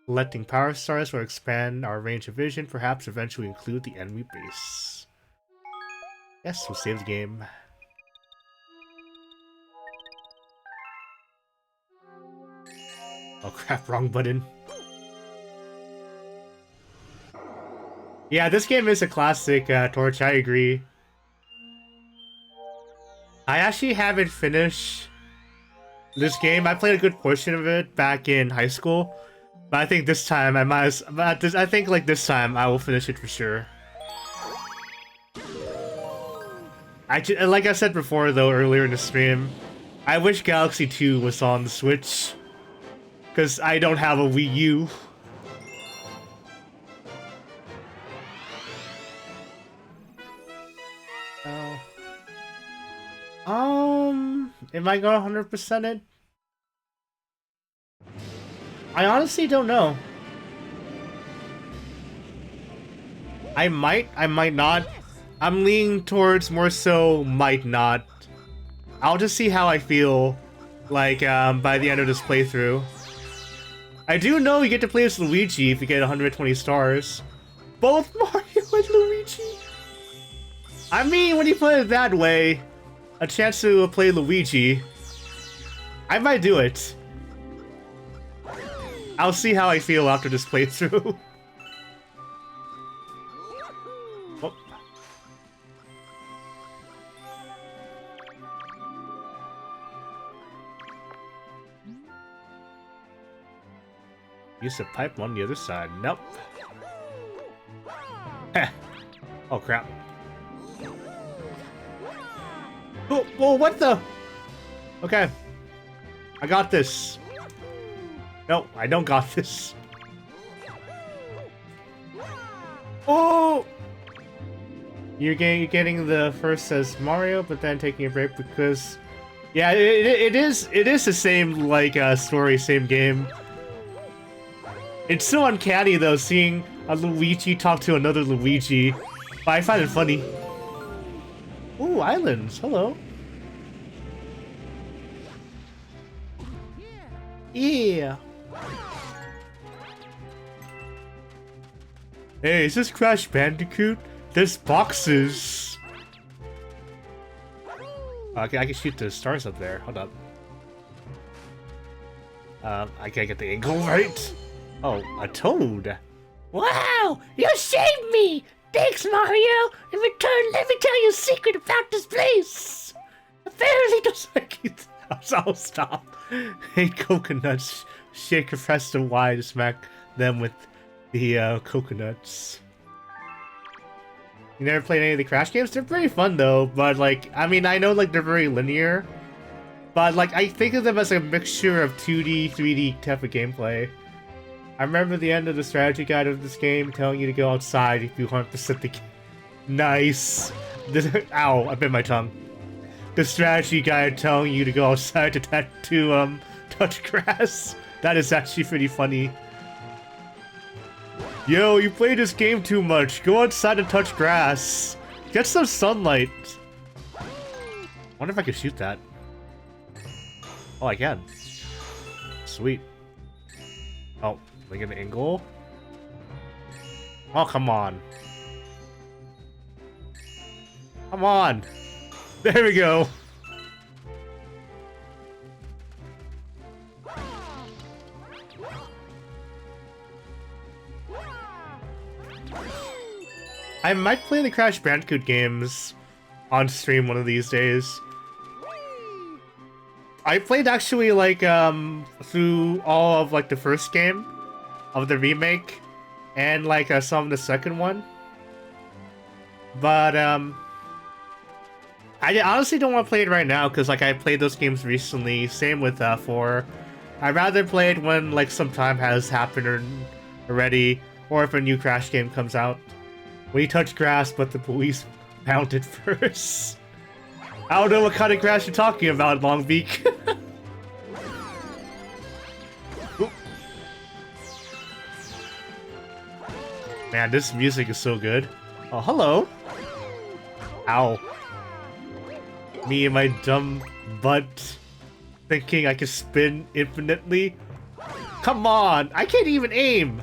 Collecting power stars will expand our range of vision, perhaps eventually include the enemy base. Yes, we'll save the game. Oh crap, wrong button. Yeah, this game is a classic, Torch, I agree. I actually haven't finished this game. I played a good portion of it back in high school, but I think this time I think this time I will finish it for sure. Like I said before though, earlier in the stream, I wish Galaxy 2 was on the Switch, because I don't have a Wii U. Am I gonna 100% it? I honestly don't know. I might not. I'm leaning towards more so might not. I'll just see how I feel, by the end of this playthrough. I do know you get to play as Luigi if you get 120 stars. Both Mario and Luigi? I mean, when you put it that way, a chance to play Luigi. I might do it. I'll see how I feel after this playthrough. Oh. Use the pipe on the other side. Nope. Heh. Oh crap. Oh, whoa, what the? Okay. I got this. No, I don't got this. Oh! You're getting the first as Mario, but then taking a break because... Yeah, it is the same, like, story, same game. It's so uncanny, though, seeing a Luigi talk to another Luigi. But I find it funny. Ooh, islands. Hello. Yeah. Hey, is this Crash Bandicoot? There's boxes. Okay, I can shoot the stars up there. Hold up. I can't get the angle right. Oh, a toad. Wow! You saved me! Thanks, Mario! In return, let me tell you a secret about this place! Apparently Just like it. I'll stop. Hey, coconuts. Shake or press the Y to smack them with the coconuts. You never played any of the Crash games? They're pretty fun though, but like, I mean, I know like they're very linear, but like I think of them as a mixture of 2D, 3D type of gameplay. I remember the end of the strategy guide of this game telling you to go outside if you 100% the game. Nice. Ow, I bit my tongue. The strategy guide telling you to go outside to touch grass. That is actually pretty funny. Yo, you play this game too much. Go outside and touch grass. Get some sunlight. Wonder if I can shoot that. Oh, I can. Sweet. Oh, look at the angle. Oh, come on. Come on. There we go. I might play the Crash Bandicoot games on stream one of these days. I played actually like through all of like the first game of the remake and like some of the second one. But I honestly don't want to play it right now because like I played those games recently. Same with 4. I'd rather play it when like some time has happened already, or if a new Crash game comes out. When you touch grass, but the police mounted first. I don't know what kind of Crash you're talking about, Long Beak. Man, this music is so good. Oh, hello. Ow. Me and my dumb butt thinking I can spin infinitely. Come on, I can't even aim.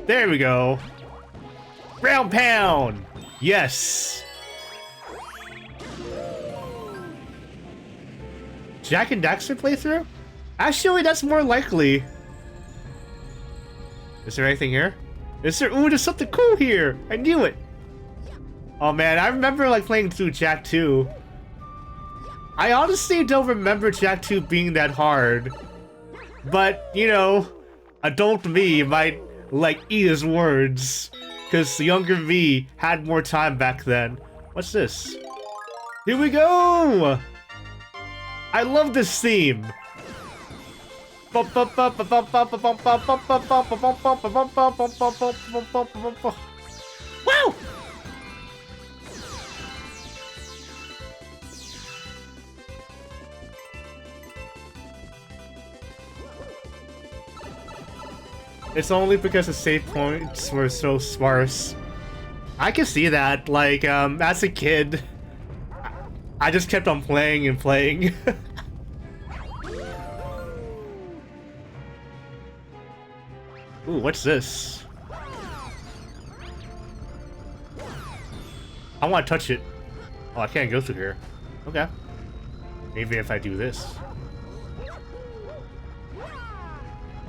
There we go. Ground pound. Yes. Jack and Daxter playthrough? Actually, that's more likely. Is there anything here? Is there? Ooh, there's something cool here. I knew it. Oh man, I remember like playing through Jak 2. I honestly don't remember Jak 2 being that hard. But, you know, adult me might like eat his words. Because the younger me had more time back then. What's this? Here we go! I love this theme. Wow! It's only because the save points were so sparse. I can see that, like, as a kid, I just kept on playing and playing. Ooh, what's this? I want to touch it. Oh, I can't go through here. Okay. Maybe if I do this.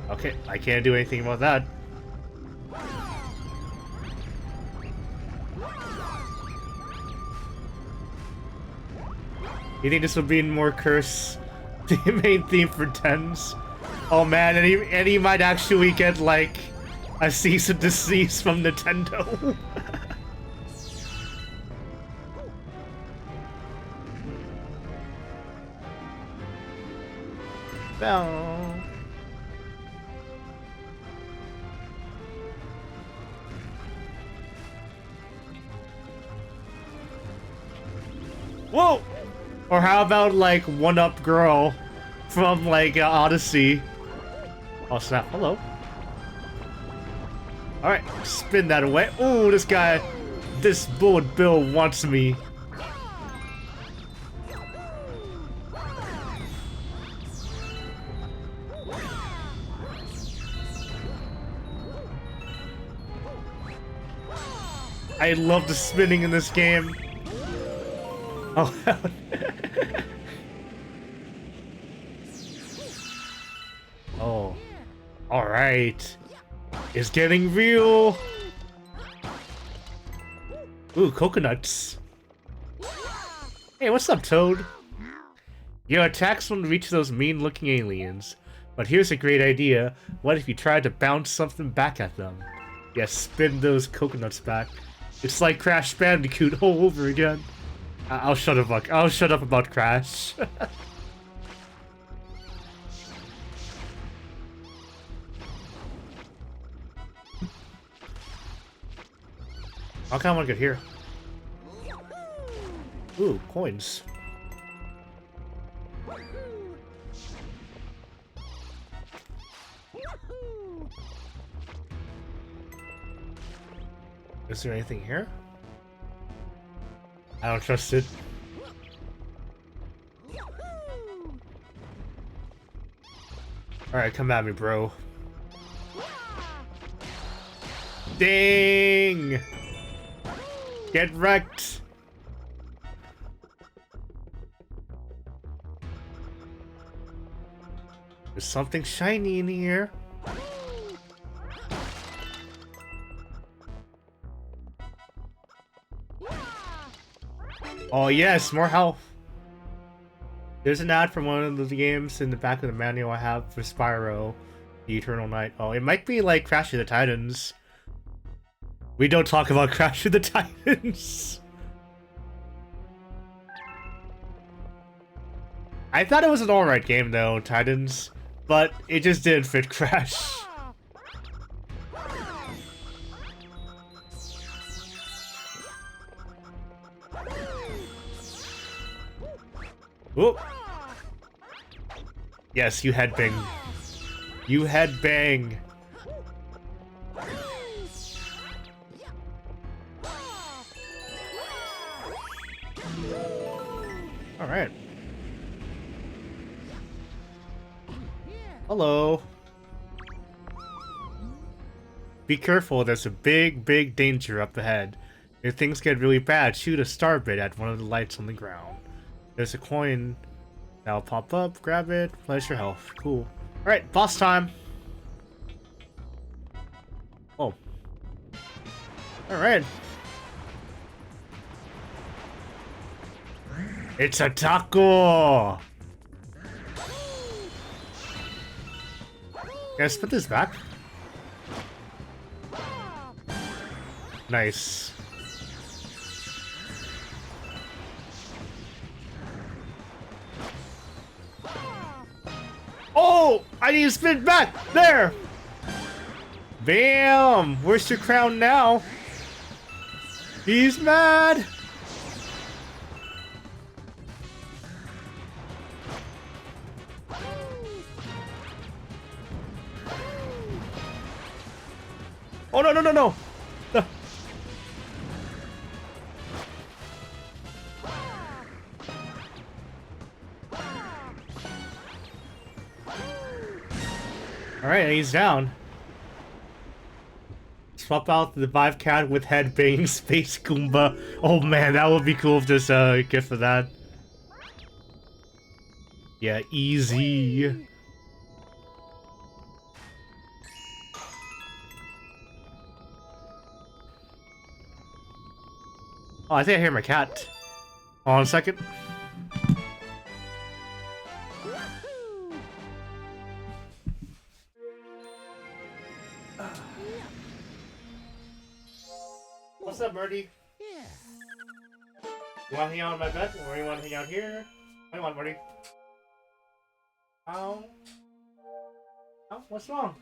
Okay, I can't do anything about that. You think this will be more curse? The main theme for Tens? Oh man, and he might actually get like a cease and desist from Nintendo. Bell. Whoa! Or how about like One Up Girl from like Odyssey? Oh snap! Hello. All right, spin that away. Oh, this guy, this bullet bill wants me. I love the spinning in this game. Oh, oh, all right. It's getting real. Ooh, coconuts. Hey, what's up, Toad? Your attacks won't reach those mean-looking aliens. But here's a great idea. What if you tried to bounce something back at them? Yeah, spin those coconuts back. It's like Crash Bandicoot all over again. I'll shut up. I'll shut up about Crash. I kind of want to get here. Ooh, coins. Is there anything here? I don't trust it. Alright, come at me, bro. Ding! Get wrecked! There's something shiny in here. Oh yes, more health. There's an ad from one of the games in the back of the manual I have for Spyro, the Eternal Night. Oh, it might be like Crash of the Titans. We don't talk about Crash of the Titans. I thought it was an alright game though, Titans, but it just didn't fit Crash. Whoop. Yes, you headbang. You headbang. All right. Hello. Be careful, there's a big danger up ahead. If things get really bad, shoot a starbit at one of the lights on the ground. There's a coin that'll pop up, grab it, replenish your health. Cool. Alright, boss time. Oh. Alright. It's a taco! Can I spit this back? Nice. Oh! I need to spin back! There! Bam! Where's your crown now? He's mad! Oh no no no no! No. Alright, he's down. Swap out the Vive Cat with Headbang Space Goomba. Oh man, that would be cool if there's a gift for that. Yeah, easy. Oh, I think I hear my cat. Hold on a second. What's up, Birdie? Yeah. You want to hang out on my bed, or you want to hang out here? What do you want, Birdie? Oh, what's wrong?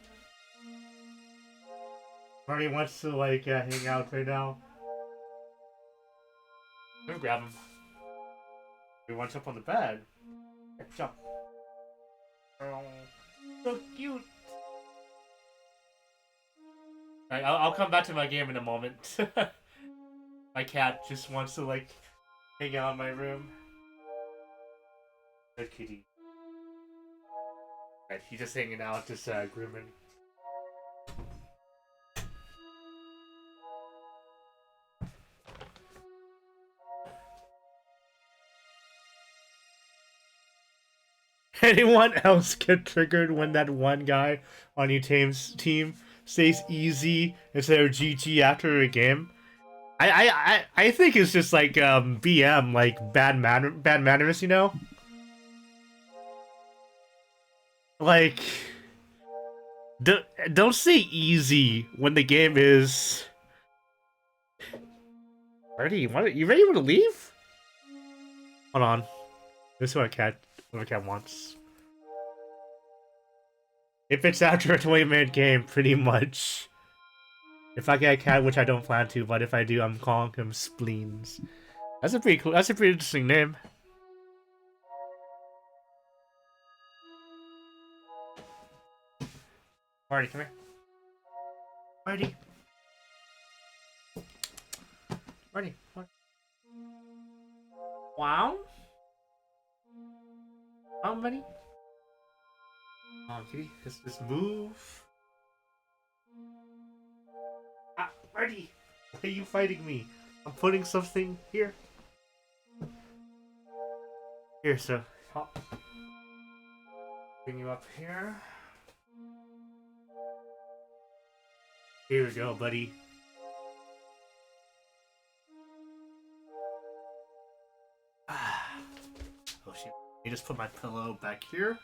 Birdie wants to like hang out right now. Let me grab him. He wants up on the bed. Jump. Oh, so cute. Alright, I'll come back to my game in a moment. My cat just wants to like hang out in my room. Good kitty. Alright, he's just hanging out, just grooming. Anyone else get triggered when that one guy on your team says easy instead of GG after a game? I think it's just like BM, like bad manners, you know? Like don't say easy when the game is ready. You ready to leave? Hold on. This is what a cat wants. If it's after a 20-minute game, pretty much. If I get a cat, which I don't plan to, but if I do, I'm calling him Spleens. That's a pretty cool. That's a pretty interesting name. Marty, come here. Marty. Marty. Wow. Wow, buddy. Oh, kitty, just move. Ah, Marty, why are you fighting me? I'm putting something here. Here, so hop. Bring you up here. Here we go, buddy. Oh shit! Let me just put my pillow back here.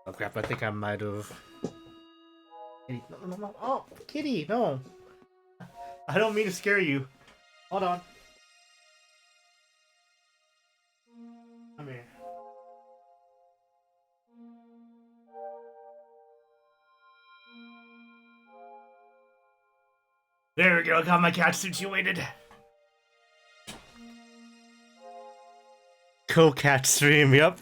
Oh crap! I think I might have. No! Oh, kitty, no! I don't mean to scare you. Hold on. Come here. There we go. Got my cat situated. Co-cat stream. Yep.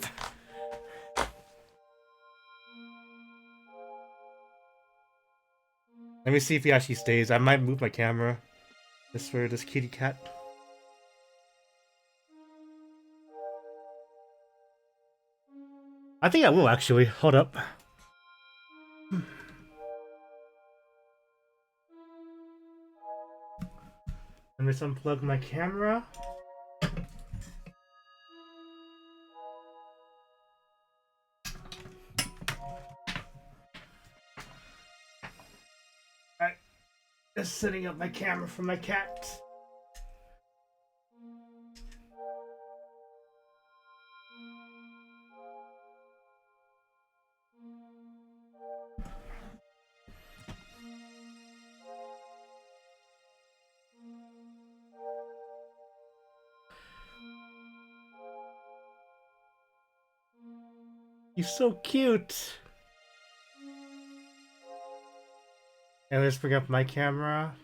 Let me see if he actually stays. I might move my camera just for this kitty cat. I think I will actually. Hold up. Let me just unplug my camera. Alright. Just setting up my camera for my cat. He's so cute. And let's bring up my camera.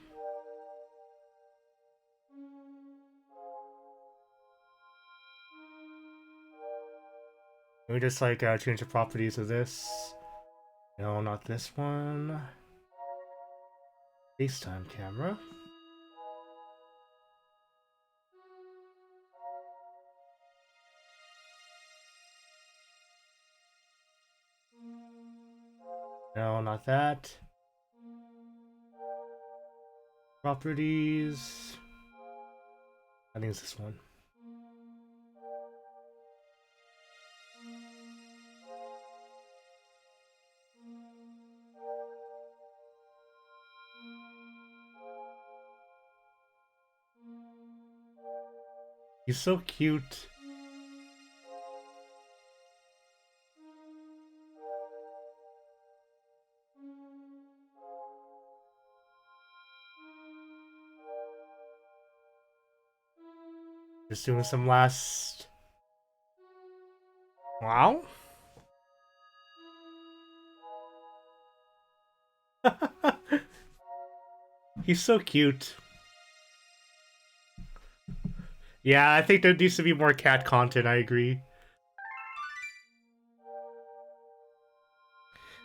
Let me just like change the properties of this. No, not this one. FaceTime camera. No, not that. Properties. I think it's this one. He's so cute. Just doing some last... Wow. He's so cute. Yeah, I think there needs to be more cat content, I agree.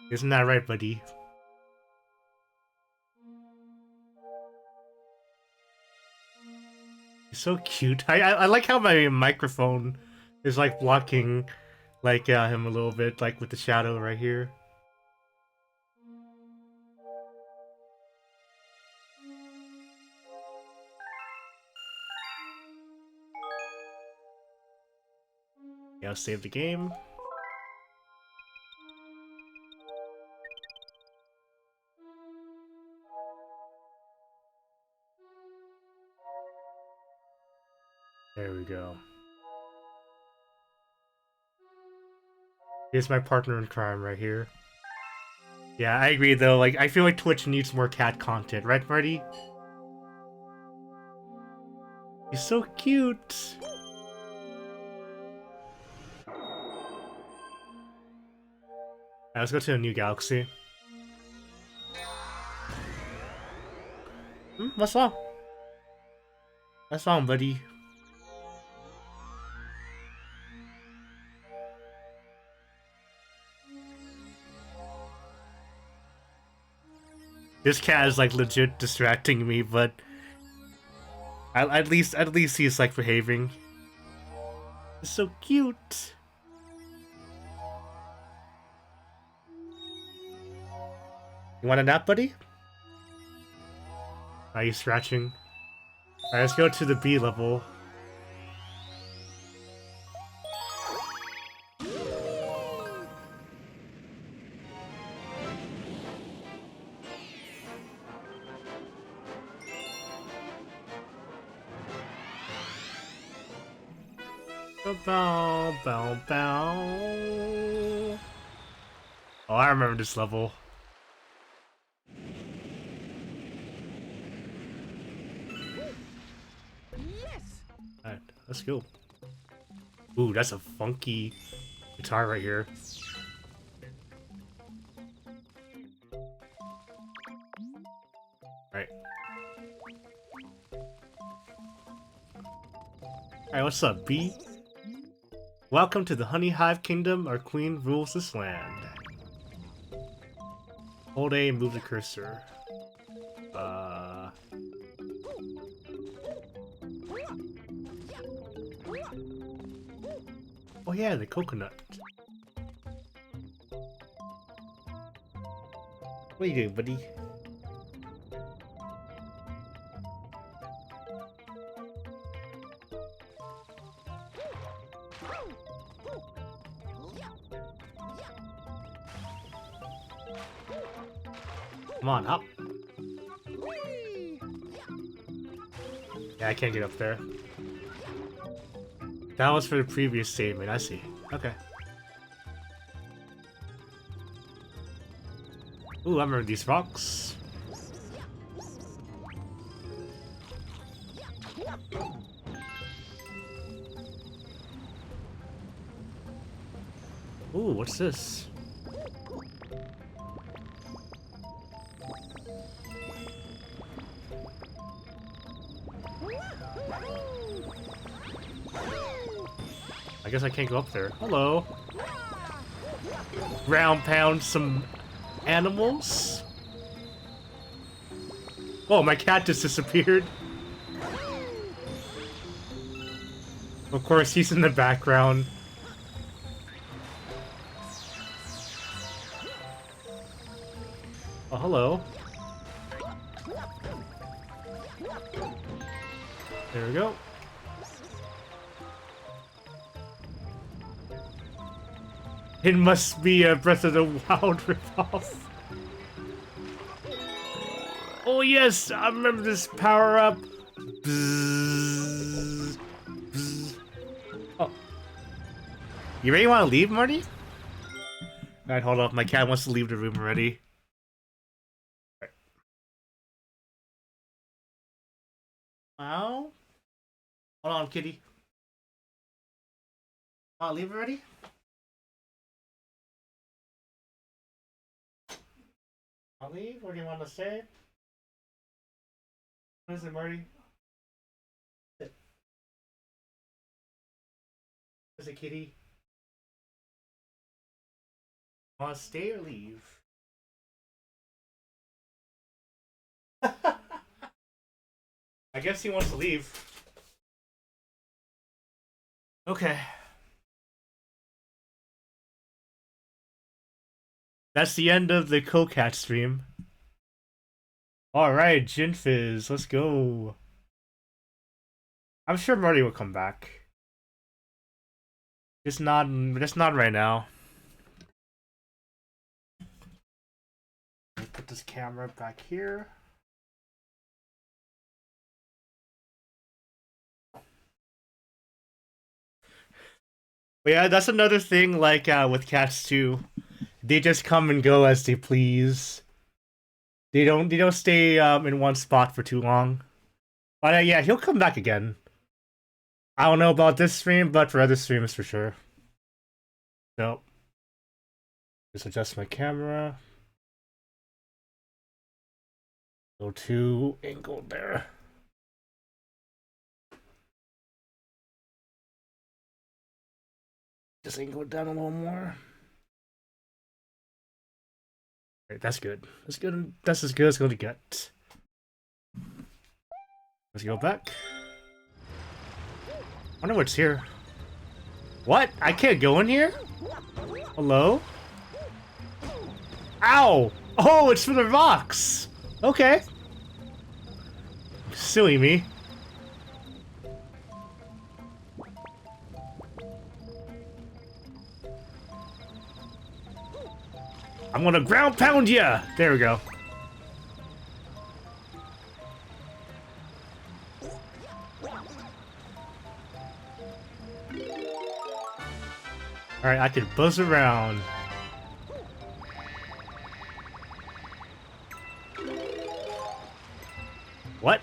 Isn't that right, buddy? He's so cute. I like how my microphone is like blocking like him a little bit, like with the shadow right here. Yeah, I'll save the game. There we go. Here's my partner in crime right here. Yeah, I agree though. Like, I feel like Twitch needs more cat content, right, Marty? He's so cute. Alright, let's go to a new galaxy. What's wrong? What's wrong, buddy? This cat is like legit distracting me, but at least he's like behaving. It's so cute. You want a nap, buddy? Are you scratching? Alright, let's go to the B level. Bow, bow, bow. Oh, I remember this level. Alright, let's go. Ooh, that's a funky guitar right here. Alright. Alright, what's up, B? Welcome to the Honey Hive Kingdom. Our queen rules this land. Hold A and move the cursor. Oh yeah, the coconut. What are you doing, buddy? Come on, up. Yeah, I can't get up there. That was for the previous statement, I see. Okay. Ooh, I remember these rocks. Ooh, what's this? I guess I can't go up there. Hello. Ground pound some animals? Oh, my cat just disappeared. Of course, he's in the background. Oh, hello. There we go. It must be a Breath of the Wild ripoff. Oh yes, I remember this power up. Bzzz, bzzz. Oh, you ready? Want to leave, Marty? Alright, hold up. My cat wants to leave the room already. Right. Wow. Hold on, kitty. Want to leave already? I'll leave, or do you want to stay? What is it, Marty? What is it, kitty? Want to stay or leave? I guess he wants to leave. Okay. That's the end of the Cocat stream. Alright, Gin Fizz, let's go. I'm sure Marty will come back. Just not right now. Let me put this camera back here. But yeah, that's another thing, like with cats too. They just come and go as they please. They don't stay in one spot for too long. But yeah, he'll come back again. I don't know about this stream, but for other streams for sure. So just adjust my camera. Go to angle there. Just angle it down a little more. Right, that's good. That's good. That's as good as it's going to get. Let's go back. I wonder what's here. What? I can't go in here? Hello? Ow! Oh, it's for the rocks! Okay. Silly me. I'm gonna ground pound ya! There we go. Alright, I can buzz around. What?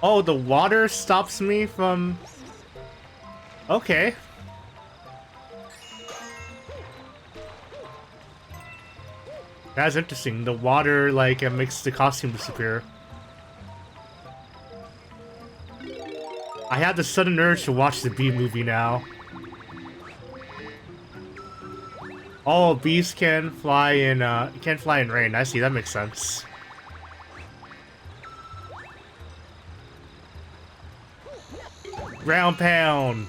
Oh, the water stops me from... Okay. That's interesting. The water, like, makes the costume disappear. I have the sudden urge to watch the bee movie now. Oh, bees can fly in rain. I see, that makes sense. Ground pound.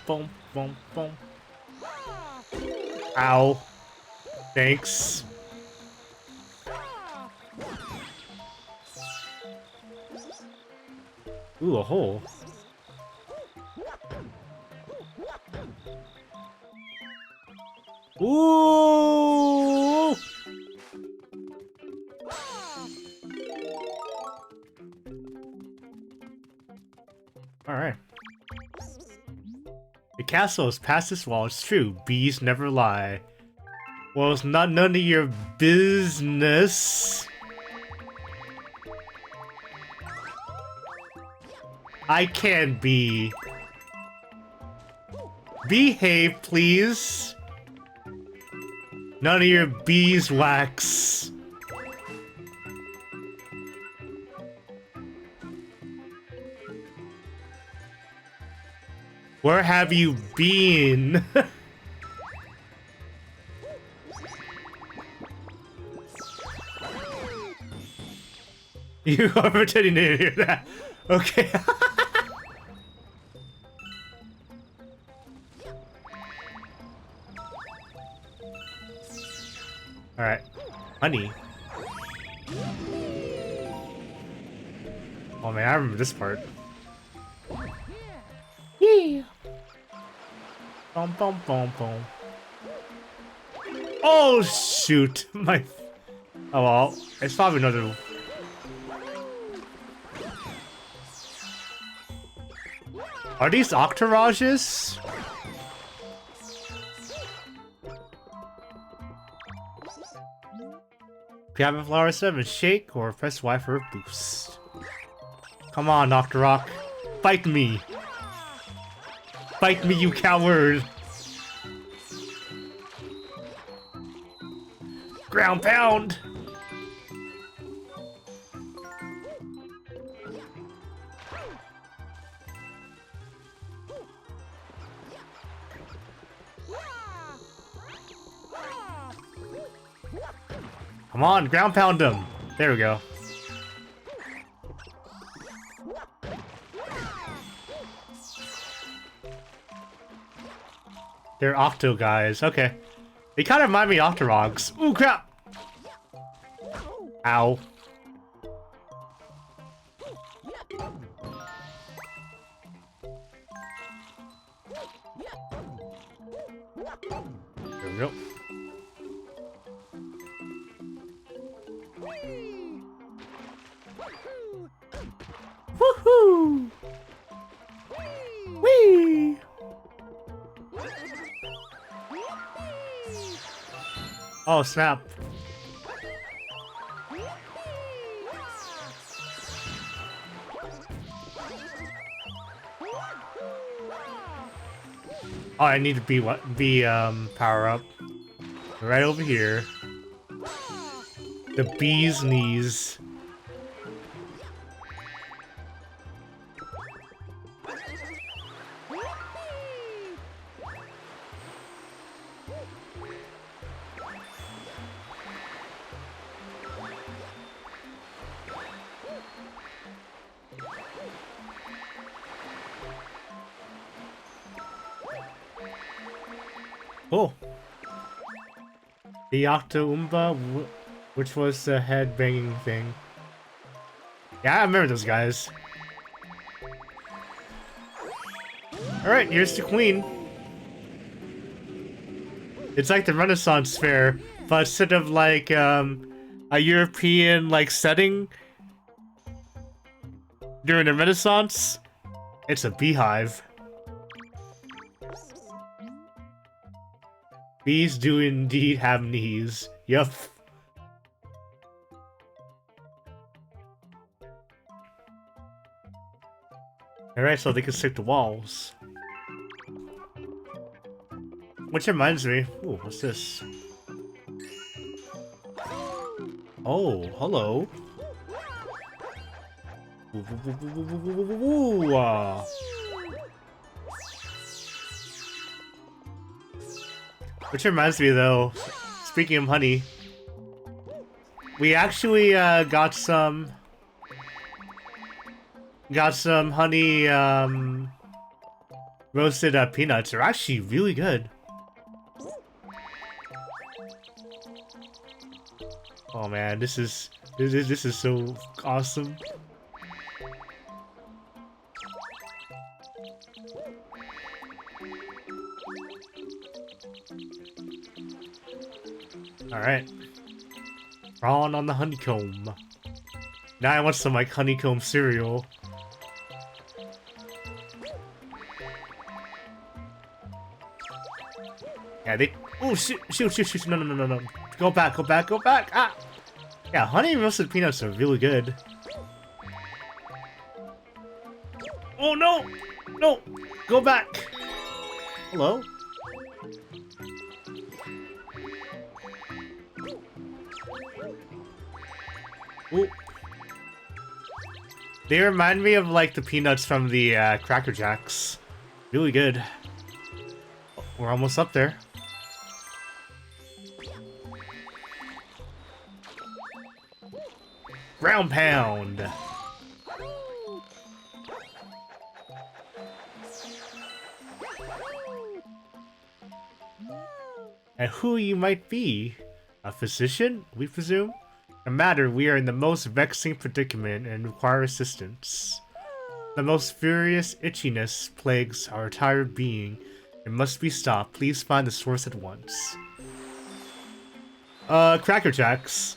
Boom, boom, boom. Ow. Thanks. Ooh, a hole. Ooh! Alright. The castle is past this wall. It's true. Bees never lie. Well, it's not none of your business. I can't be. Behave, please. None of your beeswax. Where have you been? You are pretending to hear that. Okay. Alright. Honey. Oh man, I remember this part. Yeah. Boom, boom, boom, boom. Oh shoot! My. Oh well, it's probably another. Are these Octarages? Grab a flower 7, shake, or press Y for a boost. Come on, Octorok. Fight me! Fight me, you coward! Ground pound! Come on, ground pound them! There we go. They're Octo guys, okay. They kind of remind me of Octorogs. Ooh, crap! Ow. There we go. Woohoo! Whee! Oh, snap. Oh, I need to be power up. Right over here. The bee's knees. Oh. The Octoumba, which was the head banging thing. Yeah, I remember those guys. Alright, here's the queen. It's like the Renaissance fair, but instead of like a European like setting during the Renaissance, it's a beehive. Bees do indeed have knees. Yup. Alright, so they can stick to walls. Which reminds me. Ooh, what's this? Oh, hello. Ooh, Which reminds me though, speaking of honey, we actually got some honey roasted peanuts. They're actually really good. Oh man, this is so awesome. Alright. Prawn on the honeycomb. Now I want some like honeycomb cereal. Yeah, they. Oh shoot! Shoot! No! Go back! Ah! Yeah, honey roasted peanuts are really good. Oh no! No! Go back! Hello? Ooh. They remind me of like the peanuts from the Cracker Jacks. Really good. We're almost up there. Ground pound. And who you might be? A physician, we presume? No matter, we are in the most vexing predicament and require assistance. The most furious itchiness plagues our entire being. It must be stopped. Please find the source at once. Cracker Jacks.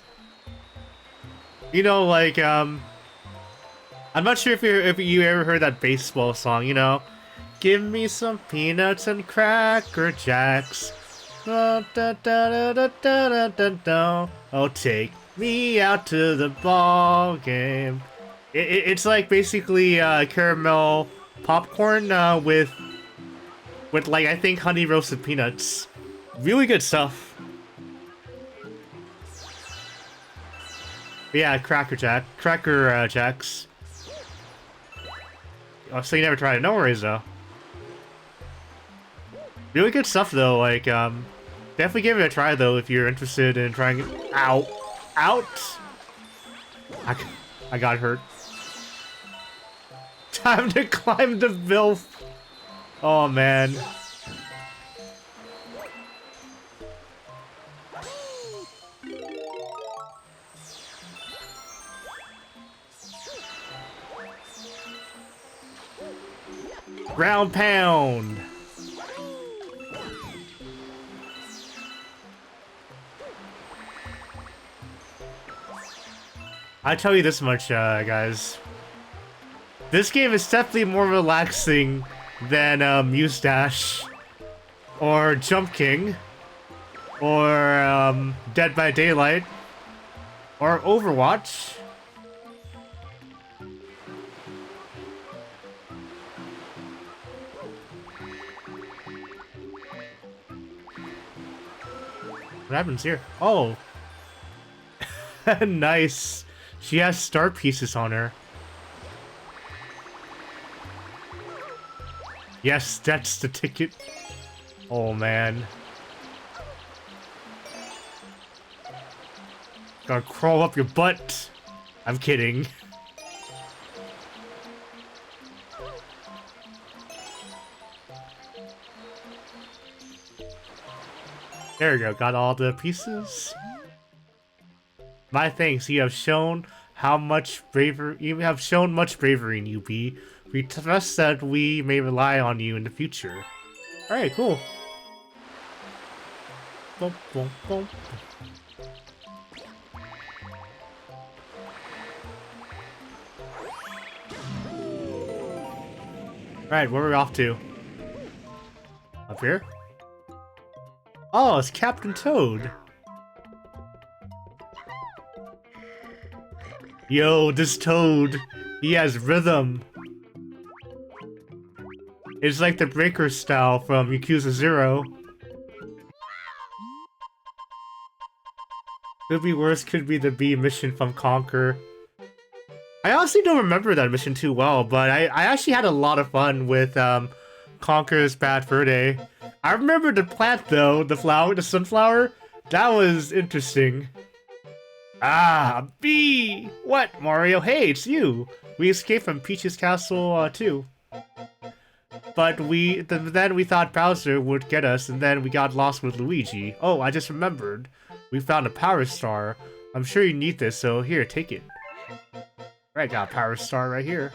You know, like, I'm not sure if you ever heard that baseball song, you know? Give me some peanuts and Cracker Jacks. Da, da, da, da, da, da, da, da. Oh, take me out to the ball game. It's like basically caramel popcorn with like I think honey roasted peanuts. Really good stuff. But yeah, Cracker Jacks. Oh, so you never tried it? No worries though. Really good stuff though. Like definitely give it a try though if you're interested in trying it. Ow, out! I got hurt. Time to climb the filth. Oh man. Ground pound. I tell you this much, guys. This game is definitely more relaxing than Muse Dash, or Jump King, or Dead by Daylight, or Overwatch. What happens here? Oh. Nice. She has star pieces on her. Yes, that's the ticket. Oh, man. Gotta crawl up your butt. I'm kidding. There we go, got all the pieces. My thanks, you have shown how much bravery you have shown much bravery in UB. We trust that we may rely on you in the future. Alright, cool. Boom, boom, boom. Alright, where are we off to? Up here? Oh, it's Captain Toad. Yo, this Toad, he has rhythm. It's like the breaker style from Yakuza 0. Could be worse, could be the B mission from Conquer. I honestly don't remember that mission too well, but I actually had a lot of fun with Conquer's Bad Fur Day. I remember the plant though, the flower, the sunflower. That was interesting. Ah, a bee! What, Mario? Hey, it's you! We escaped from Peach's castle, too. But then we thought Bowser would get us, and then we got lost with Luigi. Oh, I just remembered. We found a power star. I'm sure you need this, so here, take it. Right, got a power star right here.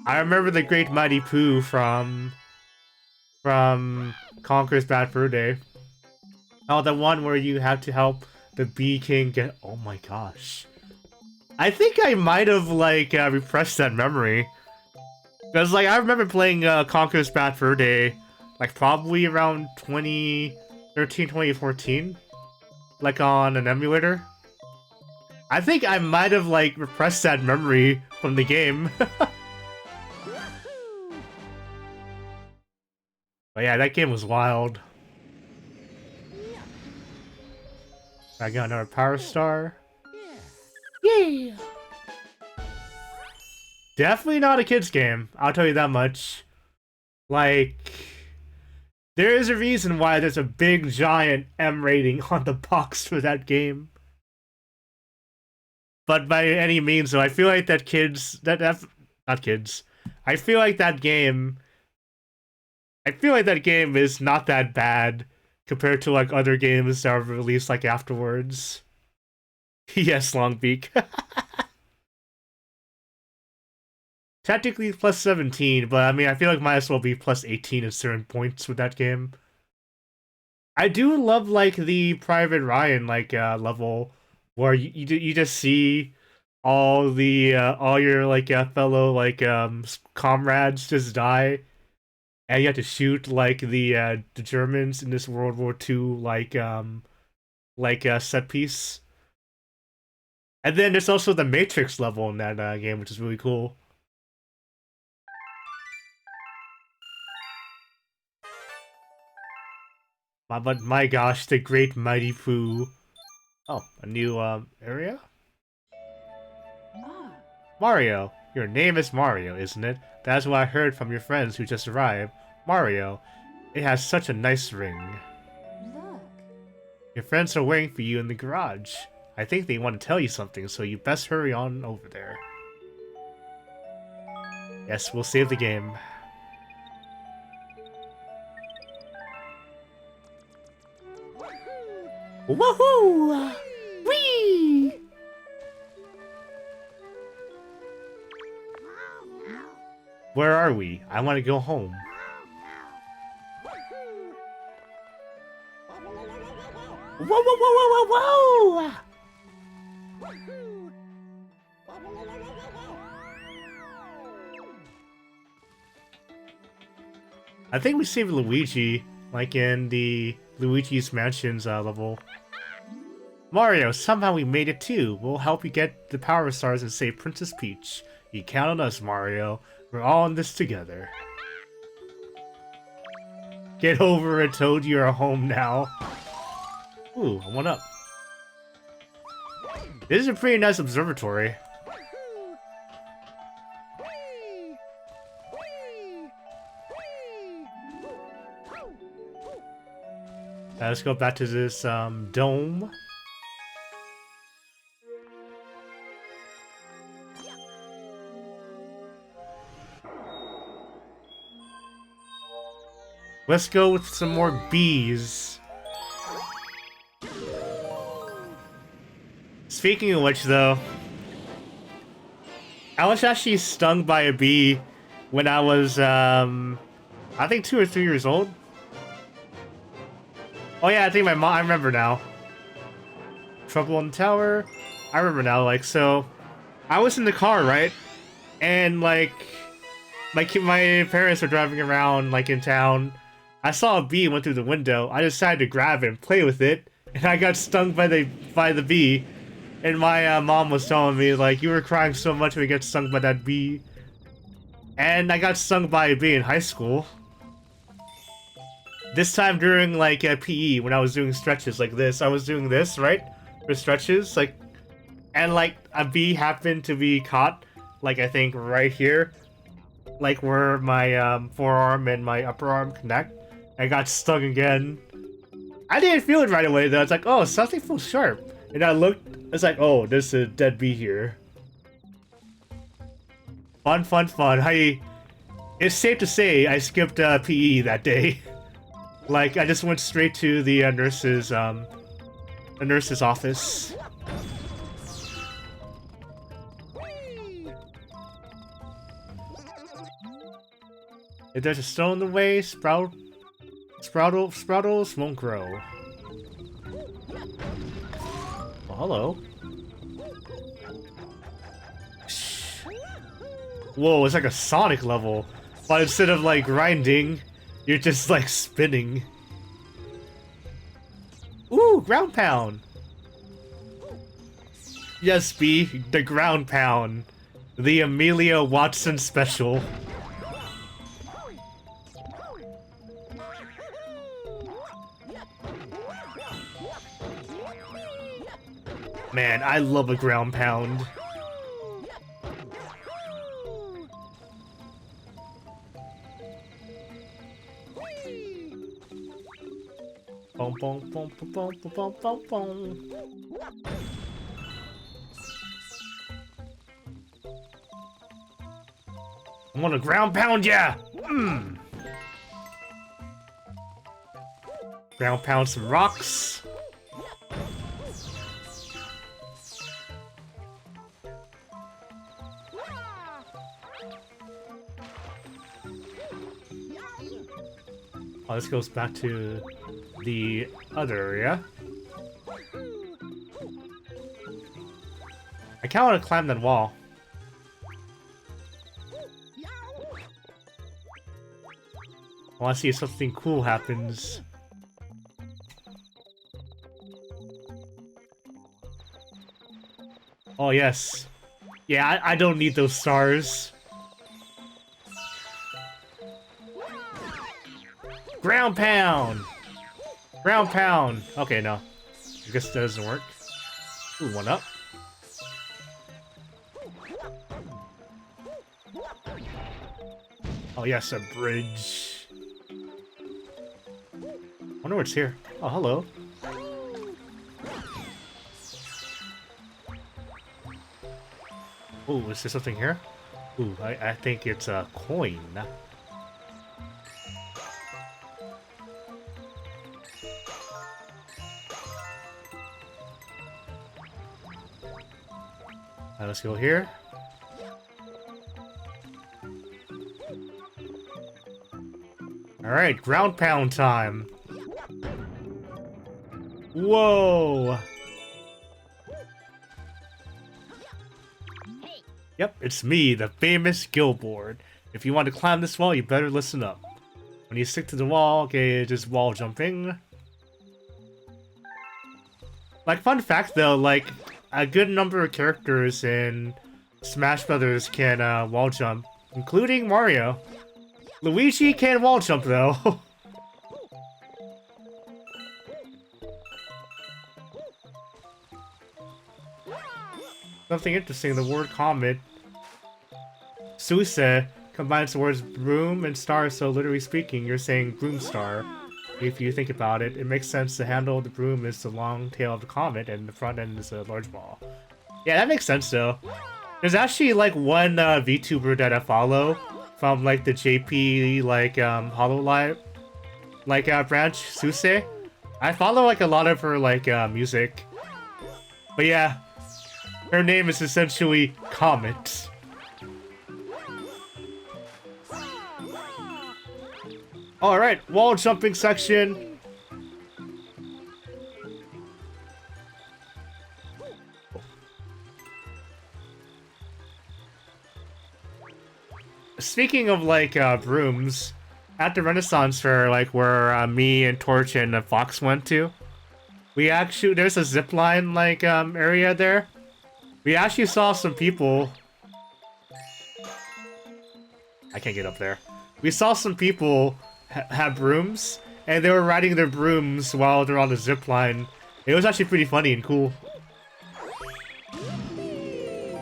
I remember the Great Mighty Pooh from Conker's Bad Fur Day. Oh, the one where you have to help the Bee King get... Oh my gosh. I think I might have, like, repressed that memory. Because, like, I remember playing Conker's Bad Fur Day, like, probably around 2013, 2014. Like, on an emulator. I think I might have, like, repressed that memory from the game. But yeah, that game was wild. I got another power star. Yeah. Definitely not a kid's game, I'll tell you that much. Like, there is a reason why there's a big giant M rating on the box for that game. But by any means, though, I feel like that not kids. I feel like that game is not that bad compared to like other games that are released like afterwards. Yes, Longbeak. Technically plus 17, but I mean, I feel like might as well be plus 18 at certain points with that game. I do love like the Private Ryan like level where you just see all your like fellow like comrades just die, and you have to shoot like the Germans in this World War II like set piece. And then there's also the Matrix level in that game, which is really cool. But my gosh, the great mighty Pooh. Oh, a new area? Mario, your name is Mario, isn't it? That's what I heard from your friends who just arrived. Mario, it has such a nice ring. Look. Your friends are waiting for you in the garage. I think they want to tell you something, so you best hurry on over there. Yes, we'll save the game. Woohoo! Whee! Where are we? I want to go home. Whoa, whoa, whoa, whoa, whoa, whoa! I think we saved Luigi, like in the Luigi's Mansions level. Mario, somehow we made it too. We'll help you get the Power Stars and save Princess Peach. You count on us, Mario. We're all in this together. Get over it, Toad. You're home now. Ooh, I went up. This is a pretty nice observatory. Let's go back to this dome. Let's go with some more bees. Speaking of which, though, I was actually stung by a bee when I was, I think 2 or 3 years old. Oh yeah, I think my mom, I remember now. Trouble in the Tower. I remember now, like, so, I was in the car, right? And, like, my parents were driving around, like, in town. I saw a bee went through the window. I decided to grab it and play with it, and I got stung by the bee. And my mom was telling me, like, you were crying so much when you got stung by that bee. And I got stung by a bee in high school. This time during, like, PE, when I was doing stretches like this. I was doing this, right? For stretches, like... And, like, a bee happened to be caught, like, I think right here. Like, where my forearm and my upper arm connect. I got stung again. I didn't feel it right away, though. It's like, oh, something feels sharp. And I looked, it's like, oh, there's a dead bee here. Fun, fun, fun. It's safe to say I skipped PE that day. Like, I just went straight to the nurse's office. If there's a stone in the way, Sproutles won't grow. Well, hello. Whoa, it's like a Sonic level. But instead of, like, grinding, you're just, like, spinning. Ooh, ground pound! Yes, B, the ground pound. The Amelia Watson special. Man, I love a ground pound. Boom, boom, boom, boom, boom, boom, boom, boom. I'm gonna ground pound ya! Ground pound some rocks. Oh, this goes back to the other area. I kinda wanna climb that wall. I wanna see if something cool happens. Oh, yes. Yeah, I don't need those stars. Ground pound! Ground pound! Okay, no. I guess that doesn't work. Ooh, one up. Oh, yes, a bridge. I wonder what's here. Oh, hello. Ooh, is there something here? Ooh, I think it's a coin. Let's go here. Alright, ground pound time. Whoa! Yep, it's me, the famous Gilboard. If you want to climb this wall, you better listen up. When you stick to the wall, okay, just wall jumping. Like, fun fact though, like, a good number of characters in Smash Brothers can wall jump, including Mario. Luigi can't wall jump though. Something interesting, the word comet, Suupah, combines the words broom and star, so literally speaking, you're saying broom star. If you think about it, it makes sense. The handle of the broom is the long tail of the comet, and the front end is a large ball. Yeah, that makes sense though. There's actually like one VTuber that I follow from like the JP like Hololive like branch, Suupah. I follow like a lot of her like music. But yeah, her name is essentially Comet. Alright, wall jumping section. Speaking of like brooms, at the Renaissance Fair, like where me and Torch and Fox went to, we actually there's a zip line like area there. We actually saw some people. I can't get up there. We saw some people have brooms, and they were riding their brooms while they're on the zip line. It was actually pretty funny and cool.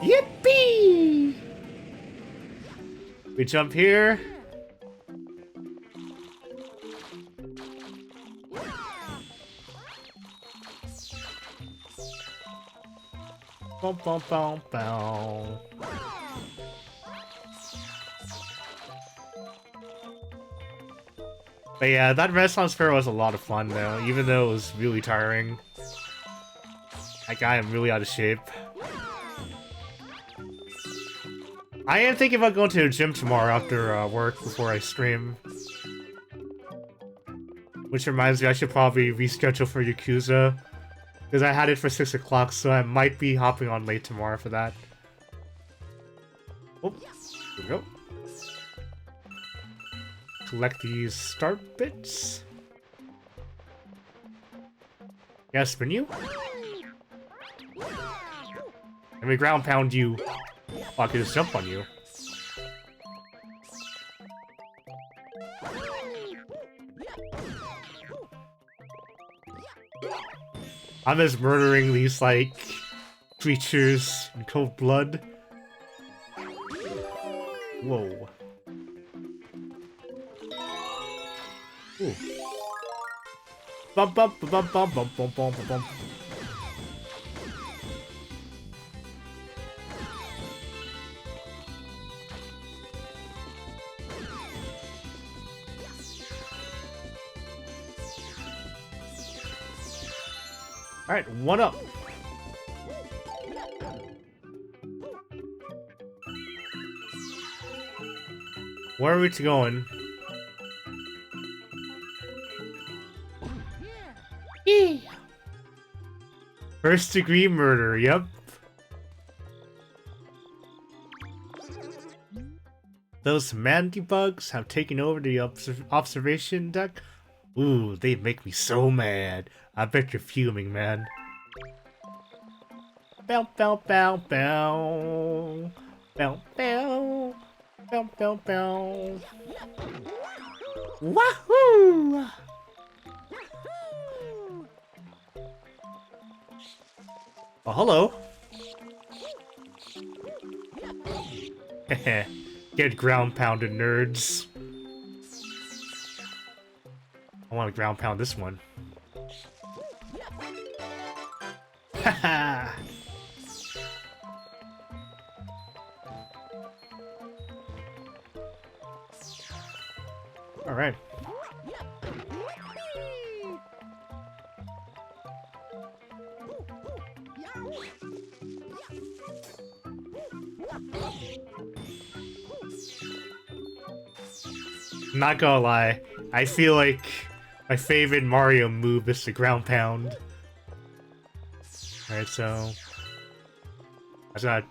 Yippee! We jump here. Bum, bum, bum, bum. But yeah, that Renaissance Fair was a lot of fun though, even though it was really tiring. Like, I am really out of shape. I am thinking about going to the gym tomorrow after work before I stream. Which reminds me, I should probably reschedule for Yakuza. Because I had it for 6 o'clock, so I might be hopping on late tomorrow for that. Oh, here we go. Collect these start bits. Yes, menu. Let me ground pound you. Oh, I can just jump on you. I'm just murdering these, like, creatures in cold blood. Whoa. Ooh. Bump bump bump bump bump bump bump bump. Alright, 1 up. Where are we going? Yeah. First degree murder, yep. Those mandy bugs have taken over the observation deck. Ooh, they make me so mad. I bet you're fuming, man. Bow, bow, bow, bow. Bow, bow. Bow, bow, bow. Wahoo! Oh, hello. Heh. Get ground pounded, nerds. I want to ground pound this one. Haha! Alright. Not gonna lie, I feel like my favorite Mario move is the ground pound. Alright, so I just gotta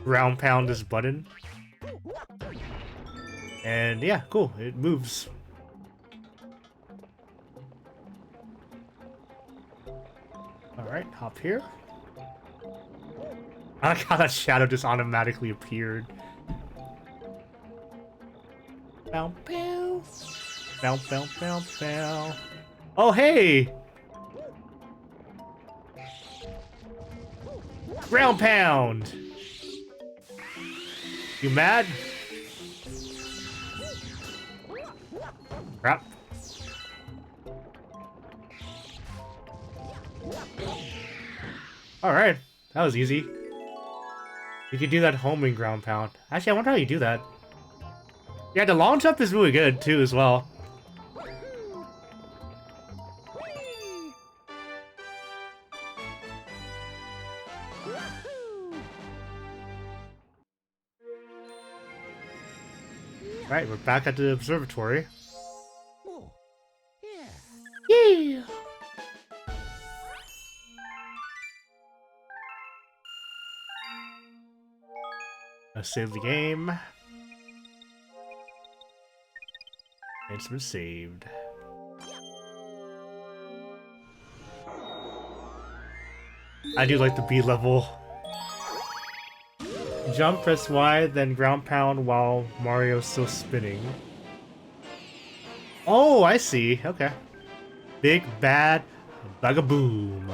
ground pound this button. And yeah, cool, it moves. Alright, hop here. I like how that shadow just automatically appeared. Bow, bow. Bow, bow, bow, bow. Oh, hey! Ground pound! You mad? Crap. Alright, that was easy. You can do that homing ground pound. Actually, I wonder how you do that. Yeah, the long jump is really good too as well. Right, we're back at the observatory. Yeah. Let's save the game. It's been saved. I do like the B level. Jump, press Y, then ground pound while Mario's still spinning. Oh, I see. Okay. Big bad bagaboom.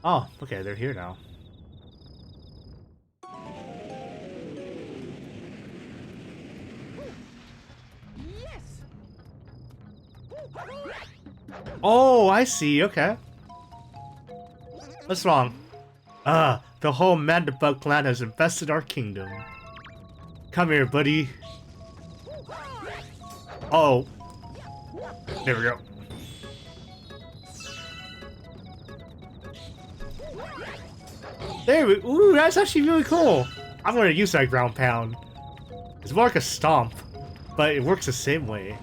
Oh, okay, they're here now. Yes. Oh, I see, okay. What's wrong? The whole Mandibug clan has infested our kingdom. Come here, buddy. Oh. There we go. There we ooh, that's actually really cool. I'm gonna use that ground pound. It's more like a stomp, but it works the same way.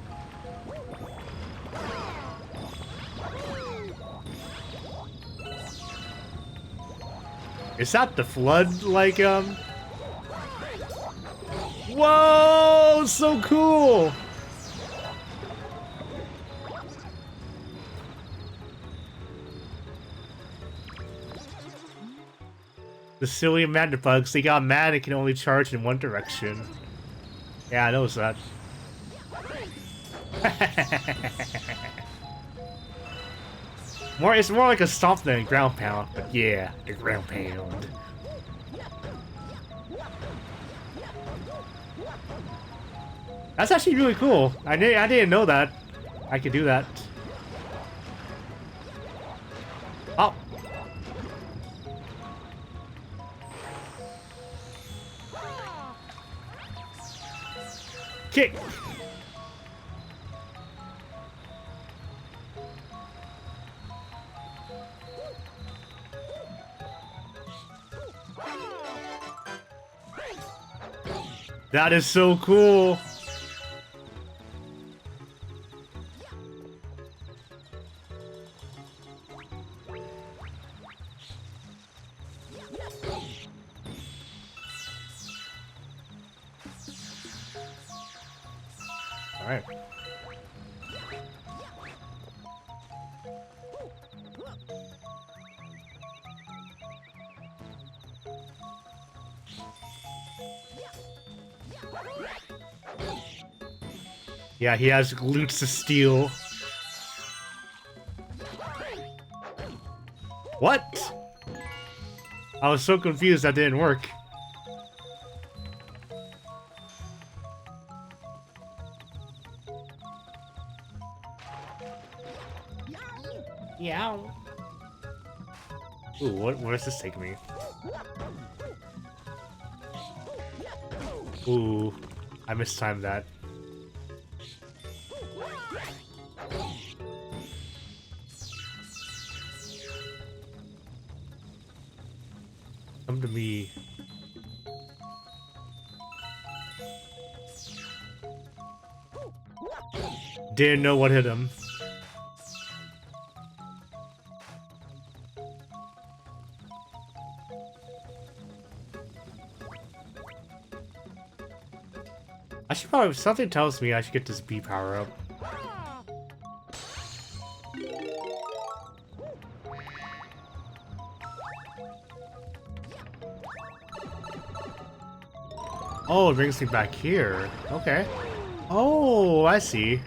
Is that the flood, like, Whoa! So cool! The silly Mandibugs, they got mad and can only charge in one direction. Yeah, I noticed that. It's more like a stomp than a ground pound, but yeah, the ground pound. That's actually really cool. I didn't know that I could do that. Oh. Kick! That is so cool! Alright. Yeah, he has loot to steal. What? I was so confused that didn't work. Yeah. Ooh, where does this take me? Ooh, I mistimed that. Come to me. Didn't know what hit him. I should probably, something tells me I should get this B power up. Oh, it brings me back here. Okay. Oh, I see.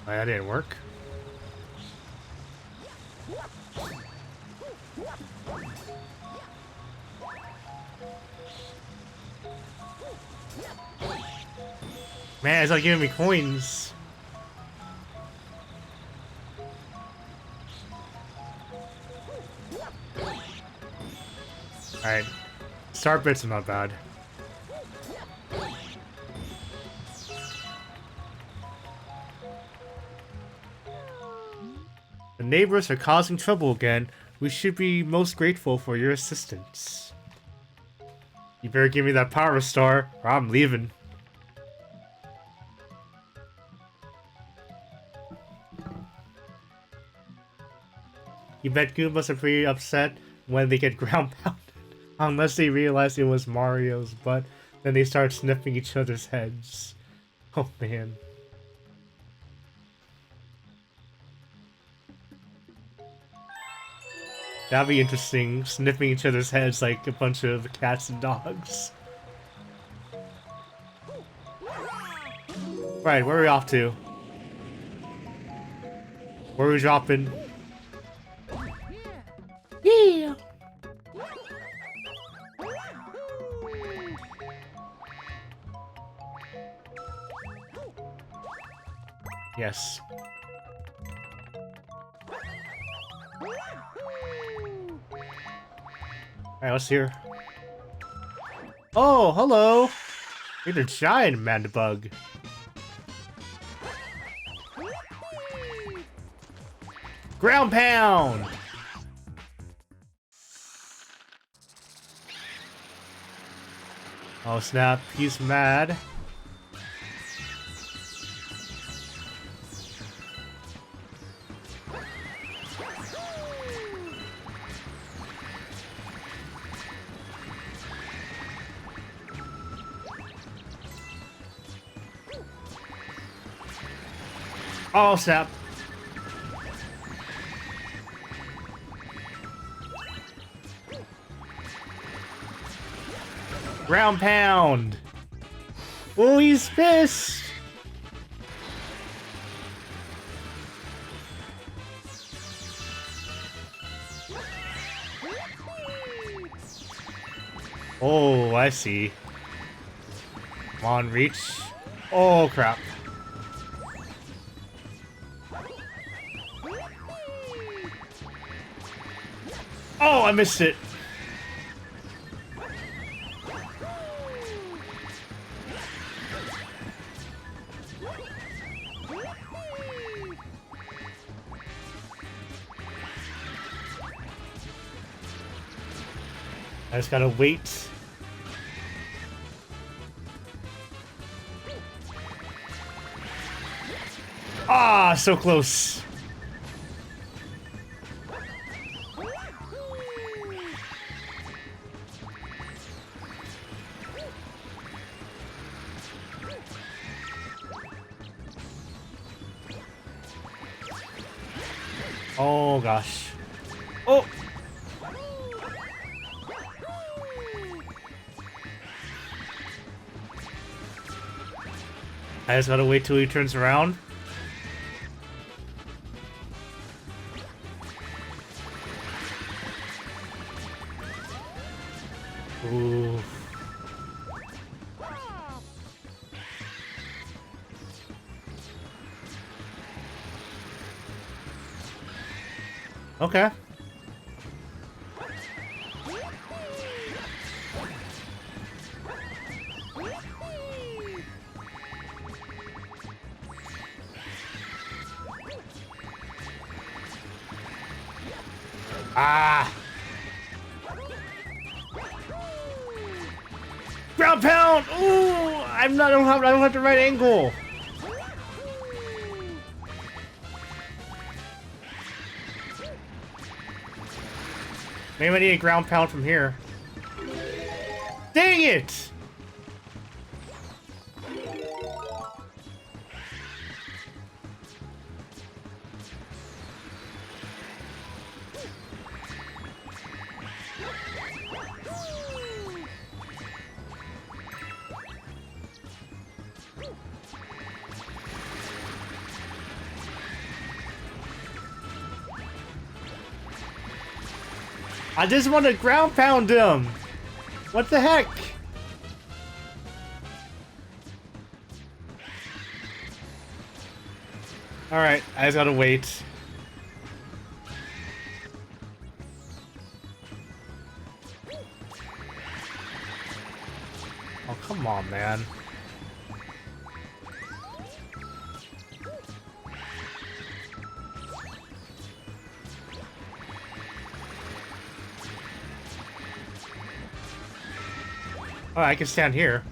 That didn't work. Man, it's like giving me coins. Alright. Start bits are not bad. The neighbors are causing trouble again. We should be most grateful for your assistance. You better give me that power star, or I'm leaving. You bet Goombas are pretty upset when they get ground pounded. Unless they realize it was Mario's butt, then they start sniffing each other's heads. Oh man. That'd be interesting, sniffing each other's heads like a bunch of cats and dogs. Right, where are we off to? Where are we dropping? Yeah. Yes. Alright, what's here? Oh, hello! You're the giant mandibug. Ground pound! Oh snap, he's mad. Oh snap. Ground pound! Oh, he's pissed! Oh, I see. Come on, reach. Oh, crap. Oh, I missed it. I just gotta wait. Ah, so close. Oh gosh. Oh! I just gotta wait till he turns around. Ooh. Okay. Ah! Ground pound! Ooh! I don't have the right angle. Maybe I need a ground pound from here. Dang it! I just want to ground pound him! What the heck? Alright, I just gotta wait. Oh, come on, man. Oh, I can stand here.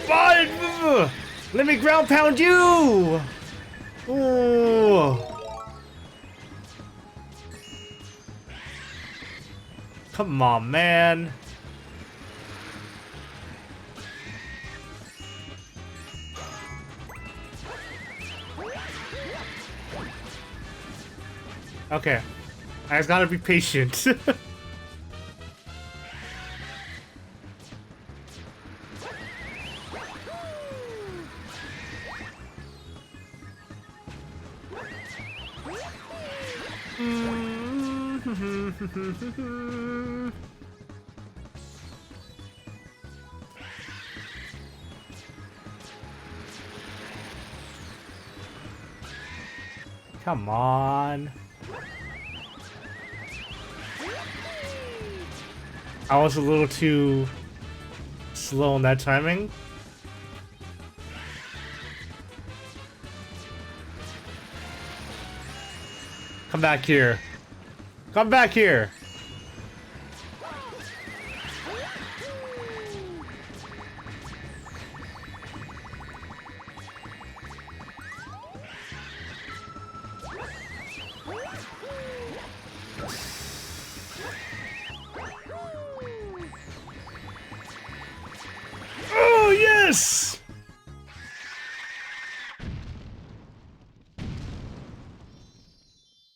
Fine! Let me ground pound you! Ooh. Come on, man. Okay. I just gotta be patient. Come on. I was a little too slow in that timing. Come back here. Come back here. Oh, yes!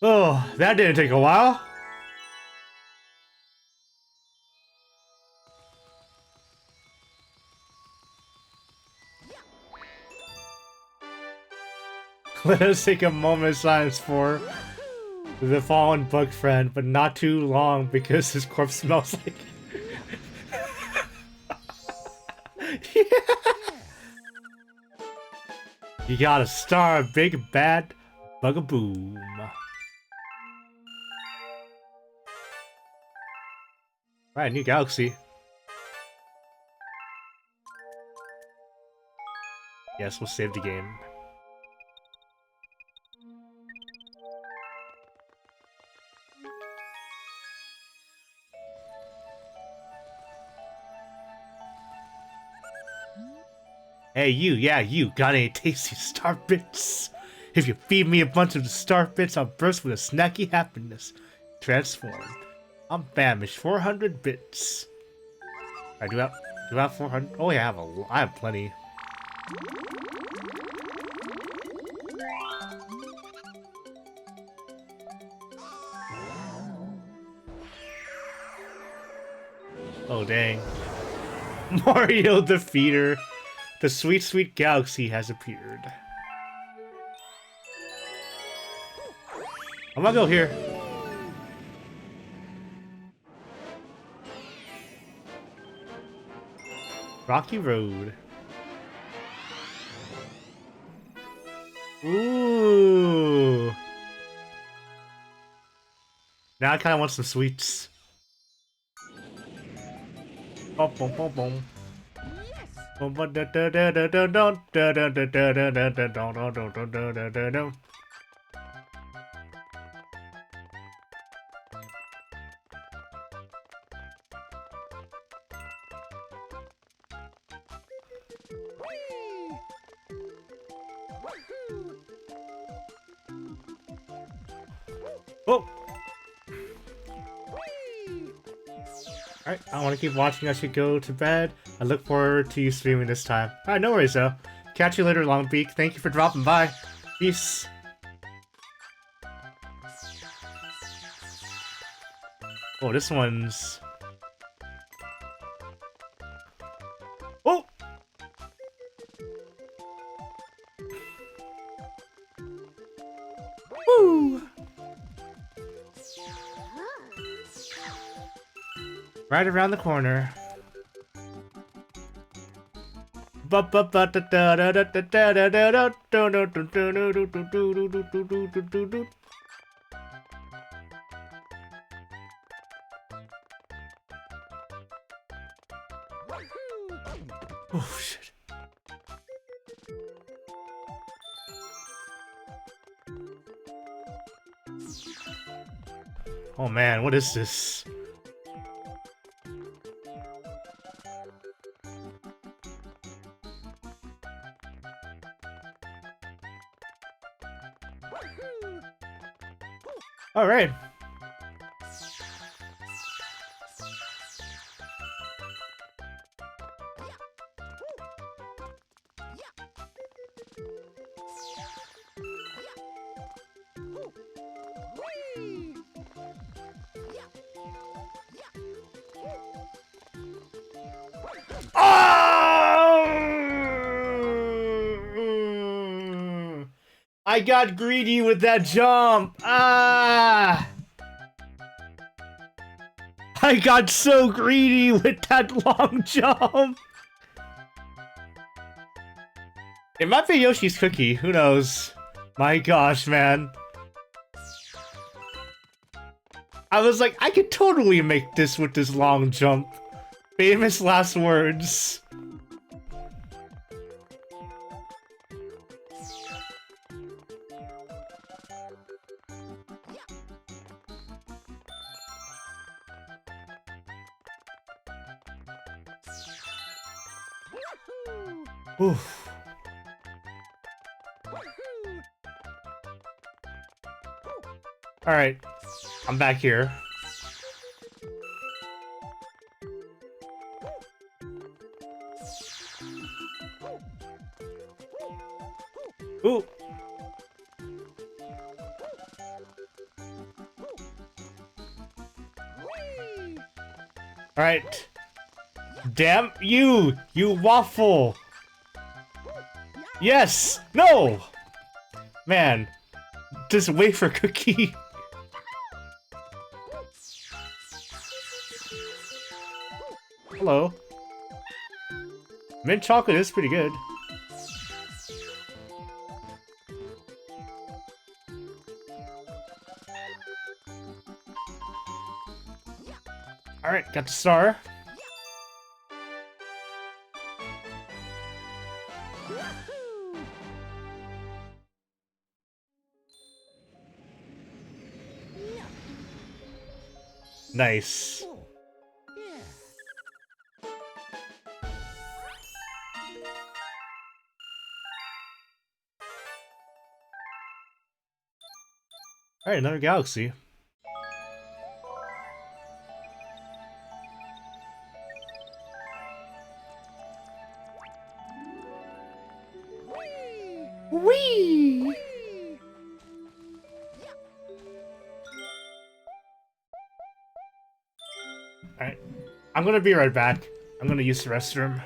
Oh, that didn't take a while. Let us take a moment of silence for the fallen bug friend, but not too long because his corpse smells like. Yeah. You got a star, big bad bugaboom. Right, new galaxy. Yes, we'll save the game. Hey, yeah, you. Got any tasty star bits? If you feed me a bunch of the star bits, I'll burst with a snacky happiness. Transform. I'm famished. 400 bits. I do I have 400? Oh yeah, I have plenty. Oh dang. Mario the Feeder. The sweet, sweet galaxy has appeared. I'm gonna go here. Rocky Road. Ooh. Now I kind of want some sweets. Boom, boom, boom, boom. Oh! Alright, I want to keep watching. I should go to bed. I look forward to you streaming this time. Alright, no worries though. Catch you later, Longbeak. Thank you for dropping by. Peace. Oh, this one's... Oh! Woo! Right around the corner. Oh shit. Oh man, what is this? All right. Oh! I got greedy with that jump. Ah! I got so greedy with that long jump. It might be Yoshi's cookie. Who knows? My gosh, man. I was like, I could totally make this with this long jump. Famous last words. Oof. Alright, I'm back here. Ooh. Alright. Damn you, you waffle. Yes! No! Man, just wait for Cookie. Hello. Mint chocolate is pretty good. Alright, got the star. Nice. Alright, another galaxy. Whee! Alright. I'm gonna be right back. I'm gonna use the restroom.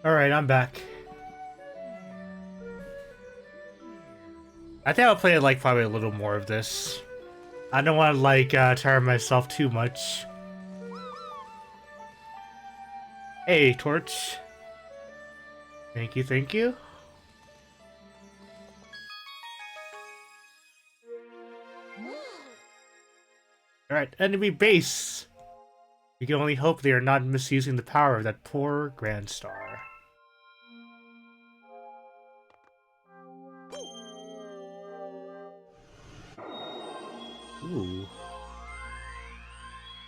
Alright, I'm back. I think I'll play like probably a little more of this. I don't want to like tire myself too much. Hey, Torch. Thank you, thank you. Alright, enemy base. We can only hope they are not misusing the power of that poor Grand Star. Ooh.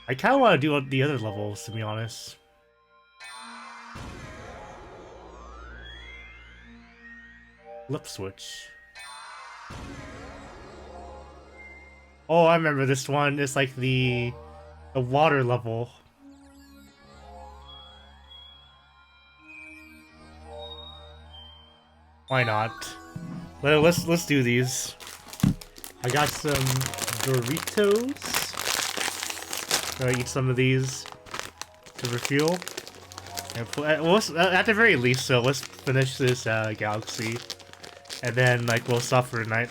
I kind of want to do the other levels, to be honest. Flip switch. Oh, I remember this one. It's like the water level. Why not? Let's do these. I got some Doritos. Gonna eat some of these to refuel. And at the very least, so let's finish this galaxy, and then like we'll stop for tonight.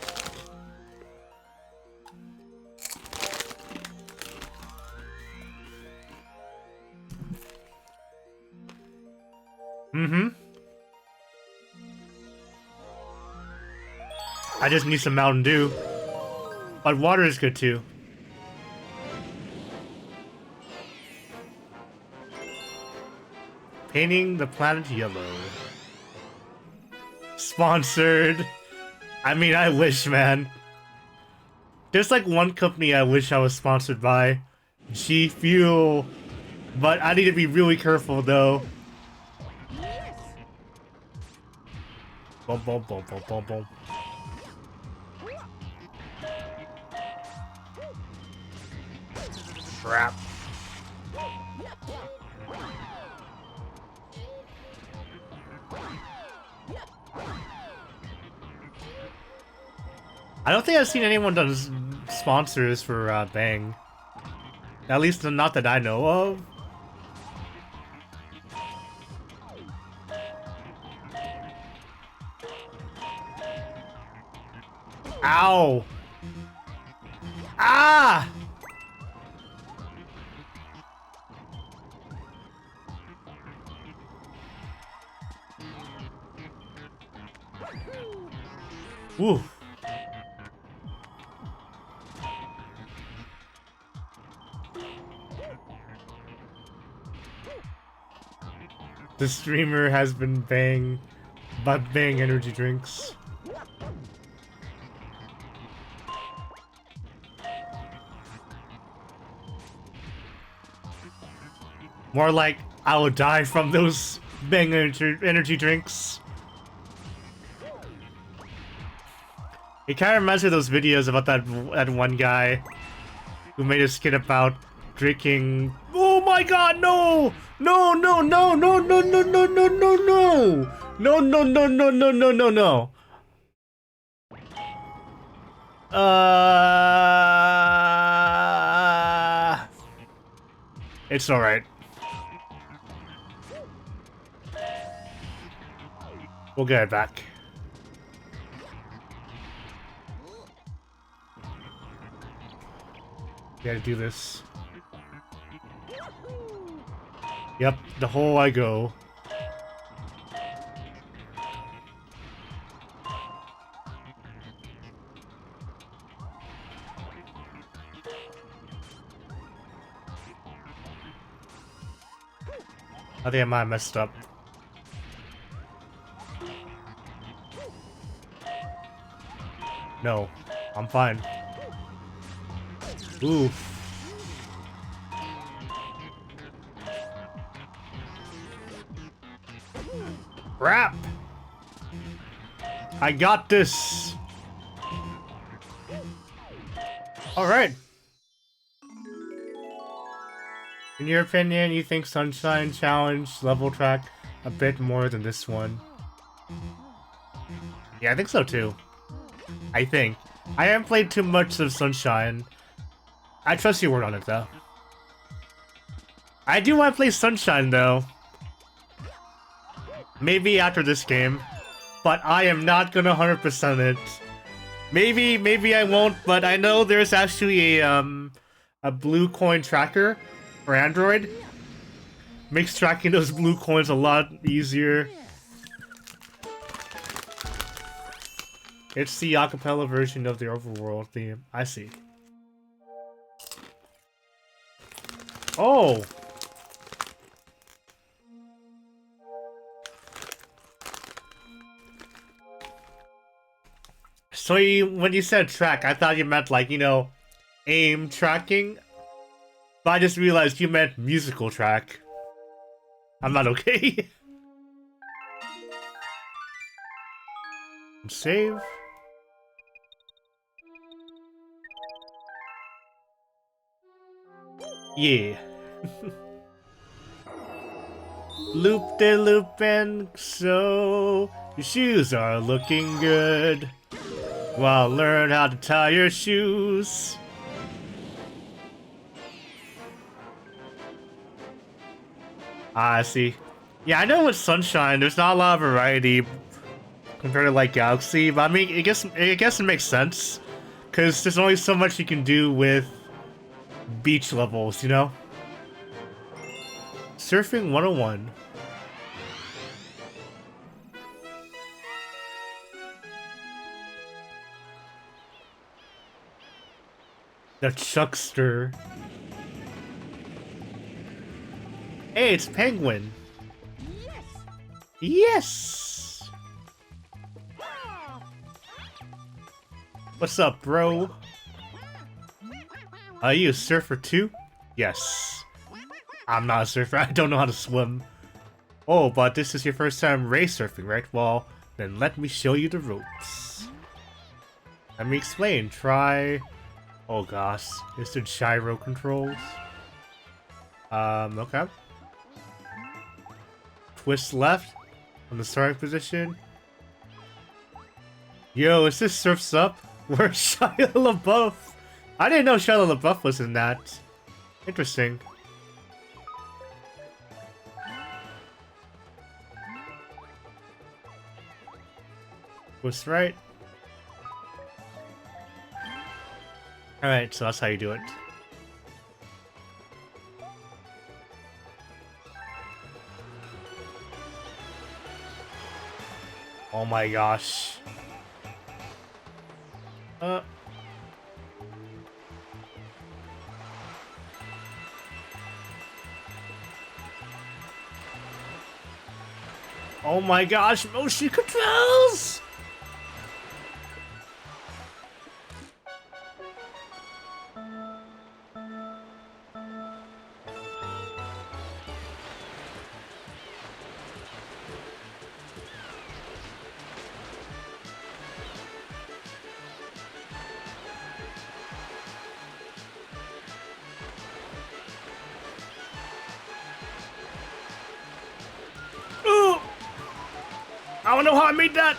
I just need some Mountain Dew. But water is good too. Painting the planet yellow. Sponsored. I mean, I wish, man. There's like one company I wish I was sponsored by. G Fuel. But I need to be really careful though. Yes. Boom, boom, boom, boom, boom, boom. Crap. I don't think I've seen anyone does sponsors for Bang. At least not that I know of. Ow! Ah! Woo! The streamer has been bang energy drinks. More like I will die from those bang energy drinks. It kind of reminds me of those videos about that one guy who made a skit about drinking. Oh my God! No! No! No! No! No! No! No! No! No! No! No! No! No! No! No! No! No! No! No! It's all right. We'll get it back. Gotta do this. Yep, the hole I go. I think I might have messed up. No, I'm fine. Ooh. Crap! I got this! Alright. In your opinion, you think Sunshine Challenge level track a bit more than this one? Yeah, I think so too. I think. I haven't played too much of Sunshine. I trust your word on it though. I do want to play Sunshine though. Maybe after this game. But I am not gonna 100% it. Maybe I won't, but I know there's actually a blue coin tracker for Android. Makes tracking those blue coins a lot easier. It's the acapella version of the overworld theme. I see. Oh! So when you said track, I thought you meant like, you know, aim tracking. But I just realized you meant musical track. I'm not okay. Save. Yeah. Loop de loop and so your shoes are looking good. Well, learn how to tie your shoes. Ah, I see. Yeah, I know with Sunshine, there's not a lot of variety compared to like Galaxy, but I mean, I guess it makes sense because there's only so much you can do with beach levels, you know. Surfing 101. The Chuckster. Hey, it's Penguin. Yes. Yes. What's up, bro? Are you a surfer too? Yes. I'm not a surfer. I don't know how to swim. Oh, but this is your first time race surfing, right? Well, then let me show you the ropes. Let me explain. Try... Oh gosh. It's the gyro controls. Okay. Twist left on the starting position. Yo, is this Surf's Up? Where's Shia LaBeouf? I didn't know Shia LaBeouf was in that. Interesting. Twist right. Alright, so that's how you do it. Oh my gosh. Oh my gosh, motion controls! Ooh! I don't know how I made that!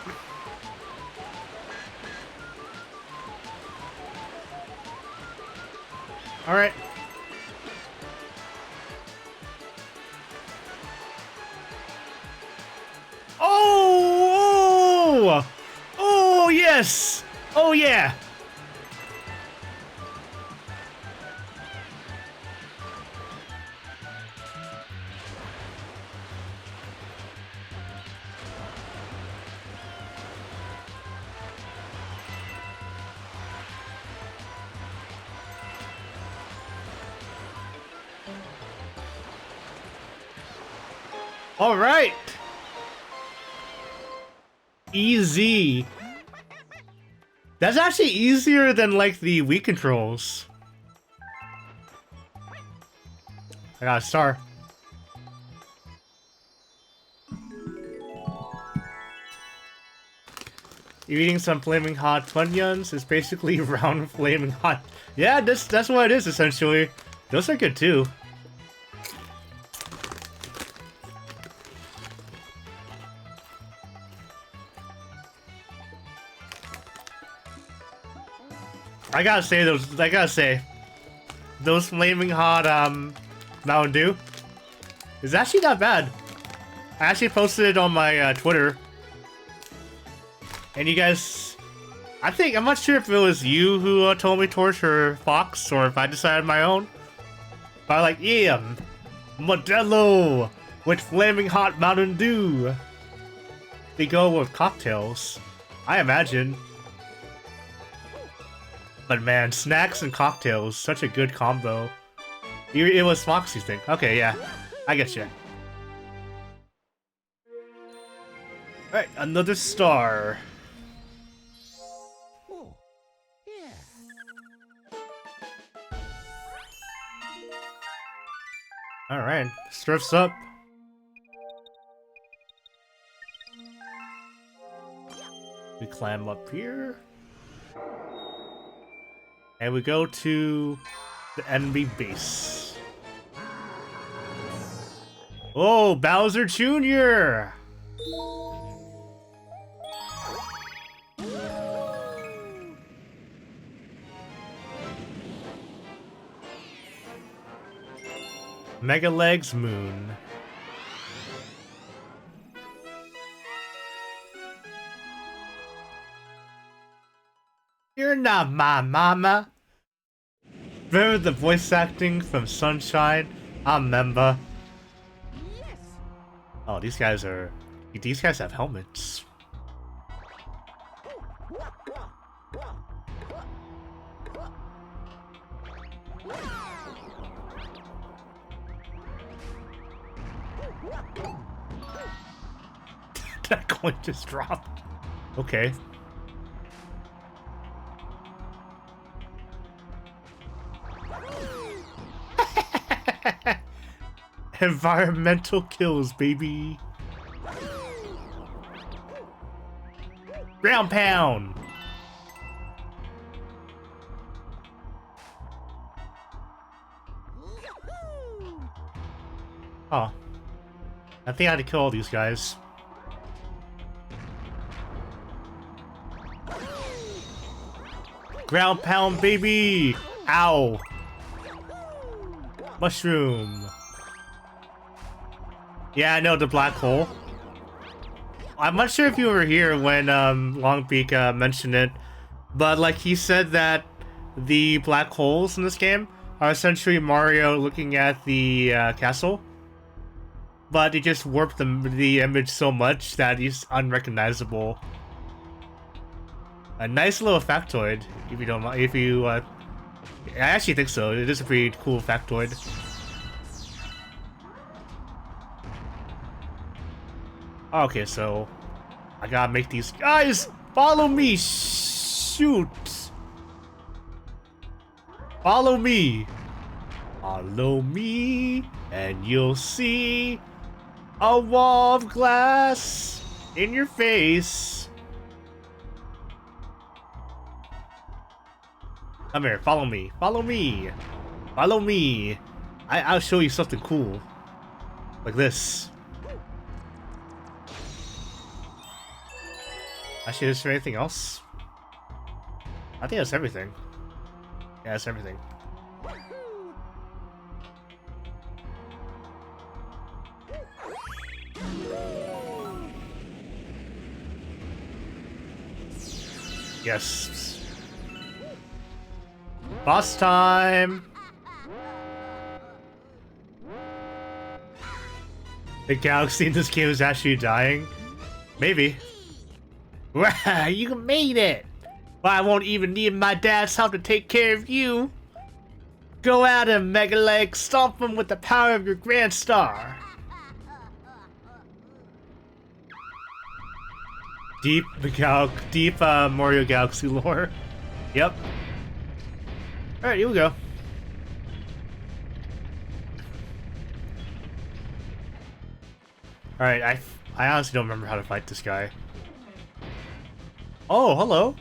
Alright. Oh! Oh, yes! Oh, yeah! All right. Easy. That's actually easier than like the Wii controls. I got a star. You're eating some flaming hot Funyuns. It's basically round flaming hot. Yeah, that's what it is essentially. Those are good too. I gotta say, those flaming hot Mountain Dew is actually not bad. I actually posted it on my Twitter. And you guys... I'm not sure if it was you who told me torture Fox, or if I decided my own. But I like, yeah, Modelo with flaming hot Mountain Dew. They go with cocktails, I imagine. But man, snacks and cocktails, such a good combo. It was Foxy's thing. Okay, yeah, I get you. Alright, another star. Oh, yeah. Alright, surf's up. We climb up here. And we go to the enemy base. Oh, Bowser Jr.! Mega Legs Moon. You're not my mama. Remember the voice acting from Sunshine? I remember. Yes. Oh, these guys have helmets. That coin just dropped. Okay. Environmental kills, baby. Ground pound. Oh. I think I had to kill all these guys. Ground pound, baby! Ow! Mushroom. Yeah, I know, the black hole. I'm not sure if you were here when Longbeak mentioned it, but like he said that the black holes in this game are essentially Mario looking at the castle, but he just warped the image so much that he's unrecognizable. A nice little factoid, if you don't mind. If you, I actually think so. It is a pretty cool factoid. Okay, so I gotta make these guys follow me. Shoot! Follow me. Follow me, and you'll see a wall of glass in your face. Come here, follow me. Follow me. Follow me. I'll show you something cool. Like this. Actually, is there anything else? I think that's everything. Yeah, that's everything. Yes. Boss time! The galaxy in this game is actually dying? Maybe. Wow, you made it! Well, I won't even need my dad's help to take care of you. Go at him, Mega Leg. Stomp him with the power of your Grand Star. Deep Mario Galaxy lore. Yep. Alright, here we go. Alright, I honestly don't remember how to fight this guy. Oh, hello.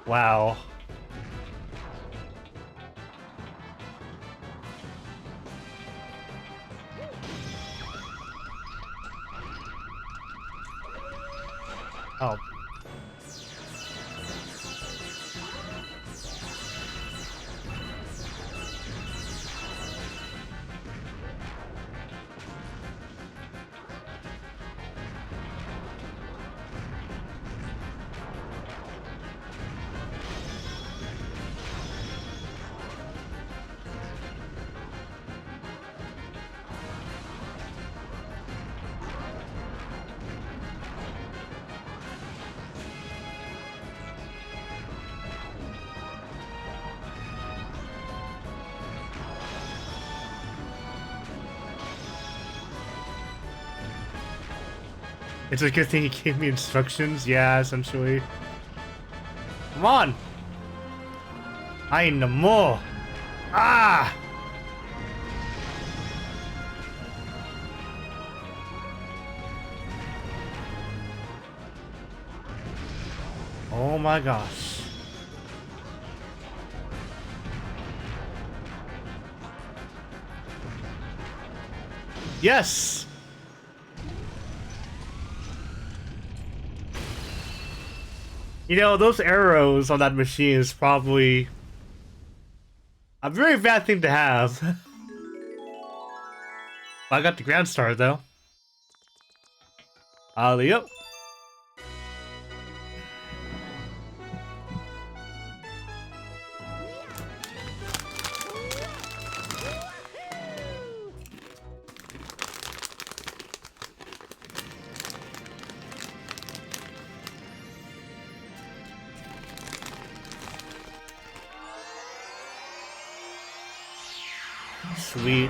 Wow. Oh. It's a good thing he gave me instructions. Yeah, essentially. Come on! I no more! Ah! Oh my gosh. Yes! You know, those arrows on that machine is probably a very bad thing to have. I got the Grand Star, though. Alley-up. Sweet.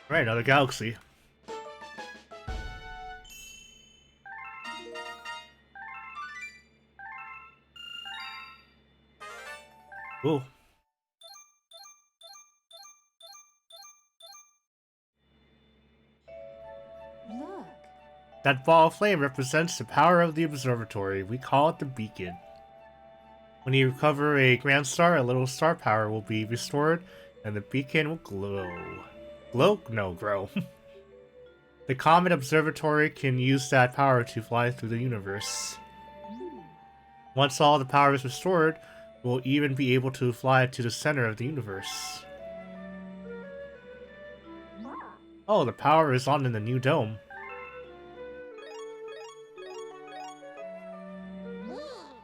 Right, another galaxy. Ooh. Look. That ball of flame represents the power of the observatory. We call it the beacon. When you recover a Grand Star, a little star power will be restored, and the beacon will glow. Glow? No, grow. The Comet Observatory can use that power to fly through the universe. Once all the power is restored, we'll even be able to fly to the center of the universe. Oh, the power is on in the new dome.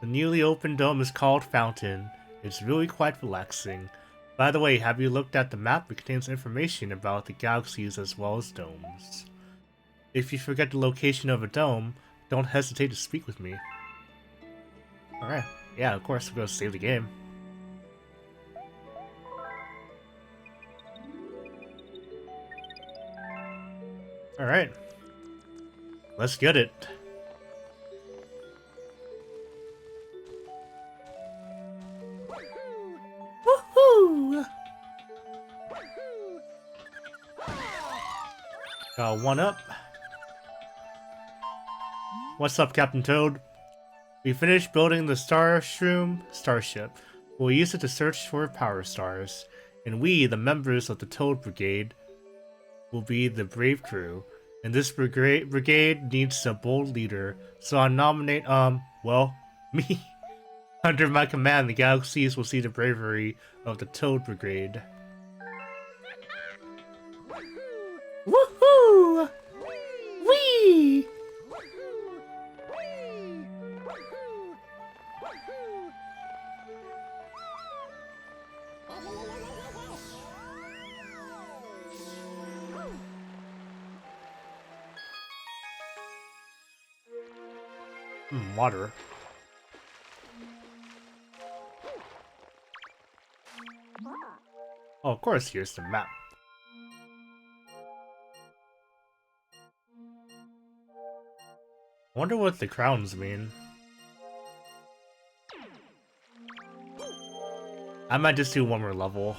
The newly opened dome is called Fountain. It's really quite relaxing. By the way, have you looked at the map? It contains information about the galaxies as well as domes. If you forget the location of a dome, don't hesitate to speak with me. Alright, yeah, of course, we're gonna save the game. Alright. Let's get it. Woohoo! Got one up. What's up, Captain Toad? We finished building the starship. We'll use it to search for power stars. And we, the members of the Toad Brigade, will be the brave crew. And this brigade needs a bold leader. So I nominate, well, me. Under my command, the galaxies will see the bravery of the Toad Brigade. Woohoo! Whee! Water. Oh, of course, here's the map. I wonder what the crowns mean. I might just do one more level.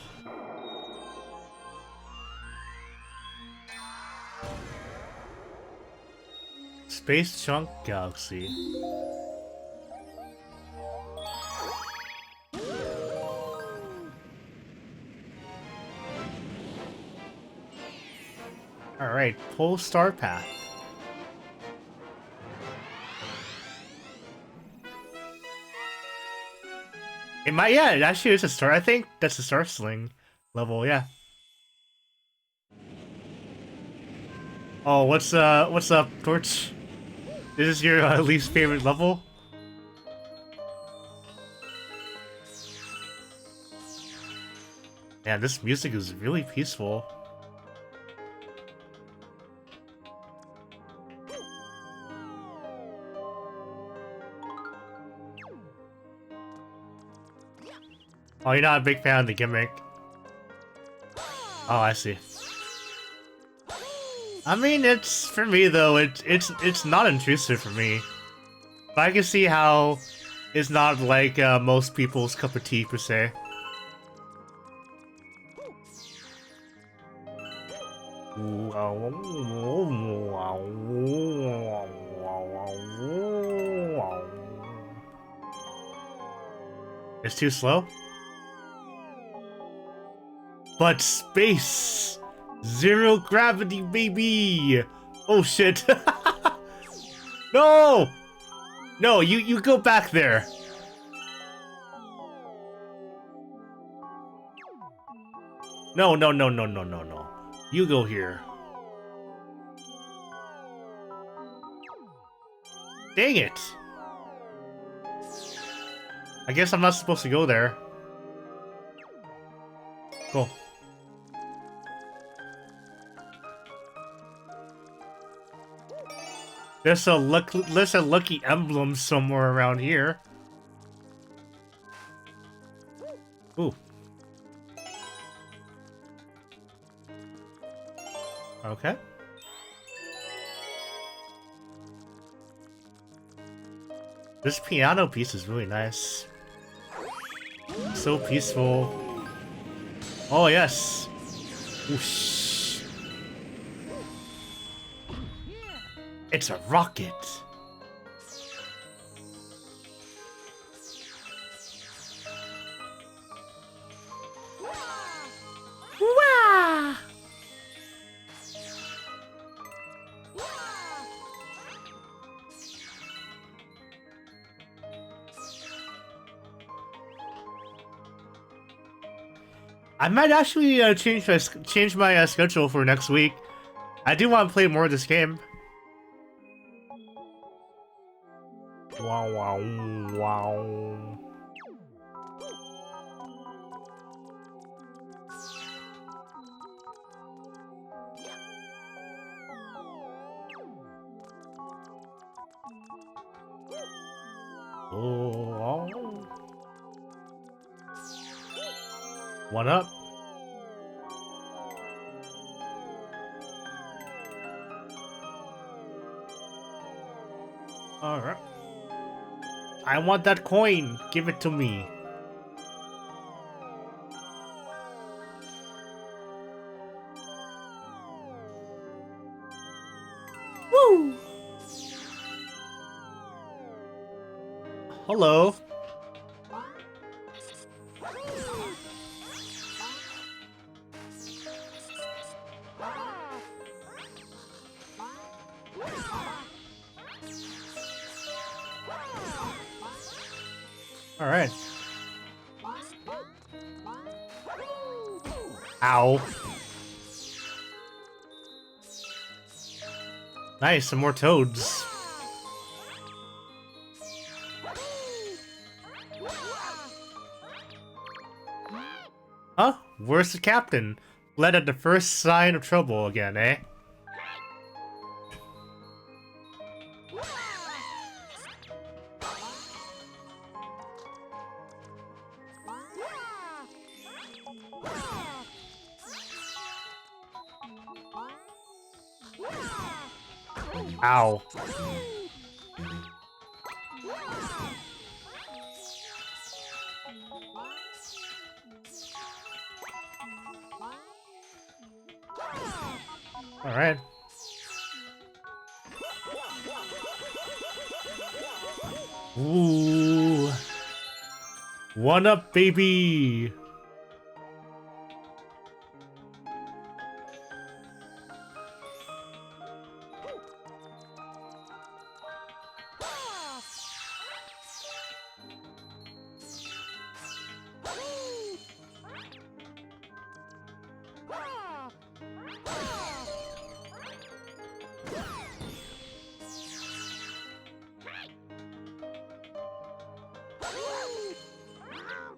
Space Chunk Galaxy. Alright, pull star path. It might, yeah, it actually is a star. I think that's a star sling level, yeah. Oh, what's up, Torch? This is your least favorite level? Man, this music is really peaceful. Oh, you're not a big fan of the gimmick. Oh, I see. I mean, it's for me though. It's not intrusive for me. But I can see how it's not like most people's cup of tea per se. It's too slow. But space! Zero gravity, baby! Oh shit! No! No, you go back there. No, no, no, no, no, no, no. You go here. Dang it! I guess I'm not supposed to go there. Cool. There's a lucky emblem somewhere around here. Ooh. Okay. This piano piece is really nice. So peaceful. Oh yes. Whoosh. It's a rocket. Wah! I might actually change my schedule for next week. I do want to play more of this game. Wow, wow, wow. Oh. One up. Alright. I want that coin. Give it to me. Woo! Hello. Alright. Ow. Nice, some more toads. Huh? Where's the captain? Fled at the first sign of trouble again, eh? Ow. Alright. Ooh. One up, baby!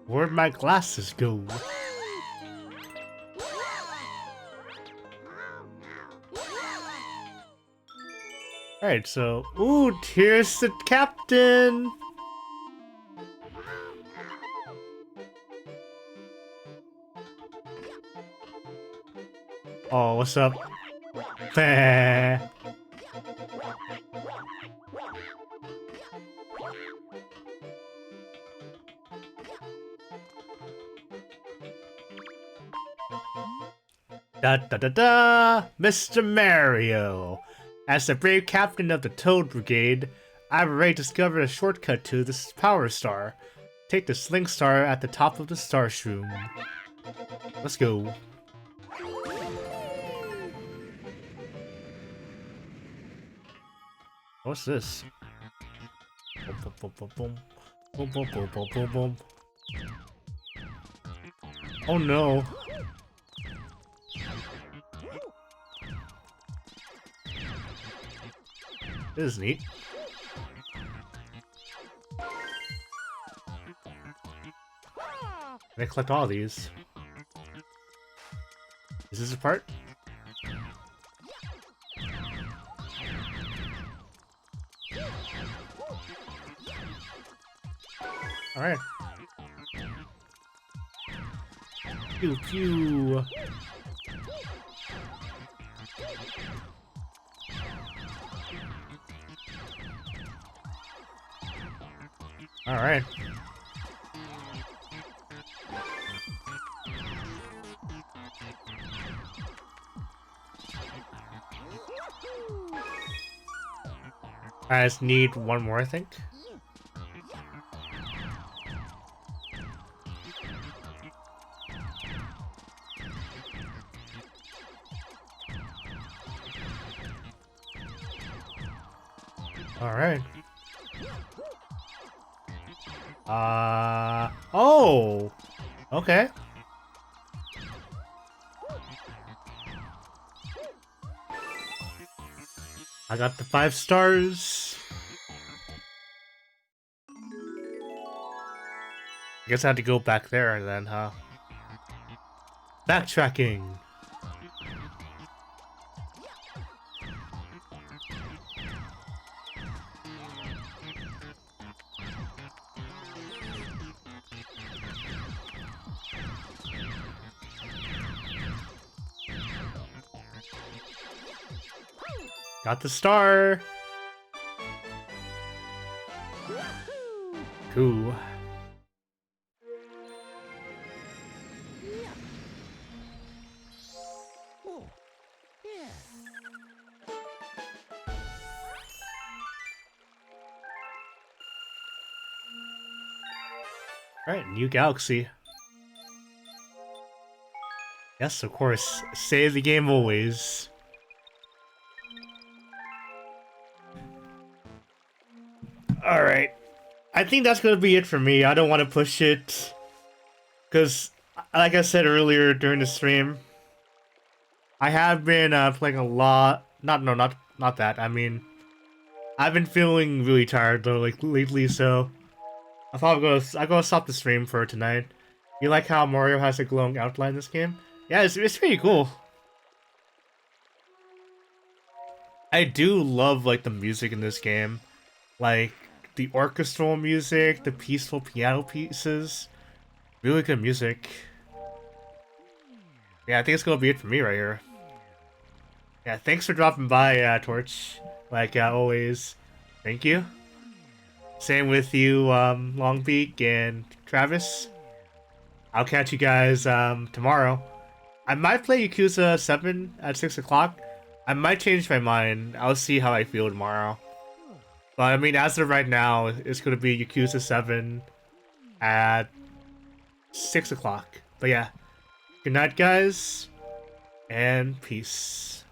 Where'd my glasses go? Alright, so... Ooh, here's the captain! Oh, what's up? Bah. Da da da da! Mr. Mario! As the brave captain of the Toad Brigade, I've already discovered a shortcut to this Power Star. Take the Sling Star at the top of the Star Shroom. Let's go. What's this? Boom, boom, boom, boom, boom, boom, boom, boom, boom, boom. Oh no! This is neat. Can I collect all of these? Is this a part? Alright. Pew pew. Alright. I just need one more, I think. Alright. Oh! Okay. I got the 5 stars. I guess I had to go back there then, huh? Backtracking. Got the star. Cool. Oh, yeah. Alright, new galaxy. Yes, of course. Save the game always. Alright. I think that's gonna be it for me. I don't want to push it. Because, like I said earlier during the stream, I have been playing a lot. Not that. I mean, I've been feeling really tired though, like lately. So I thought I'm gonna stop the stream for tonight. You like how Mario has a glowing outline in this game? Yeah, it's pretty cool. I do love like the music in this game, like the orchestral music, the peaceful piano pieces. Really good music. Yeah, I think it's gonna be it for me right here. Yeah, thanks for dropping by, Torch. Like always, thank you. Same with you, Longbeak and Travis. I'll catch you guys tomorrow. I might play Yakuza 7 at 6 o'clock. I might change my mind. I'll see how I feel tomorrow. But I mean, as of right now, it's gonna be Yakuza 7 at 6 o'clock. But yeah, good night, guys, and peace.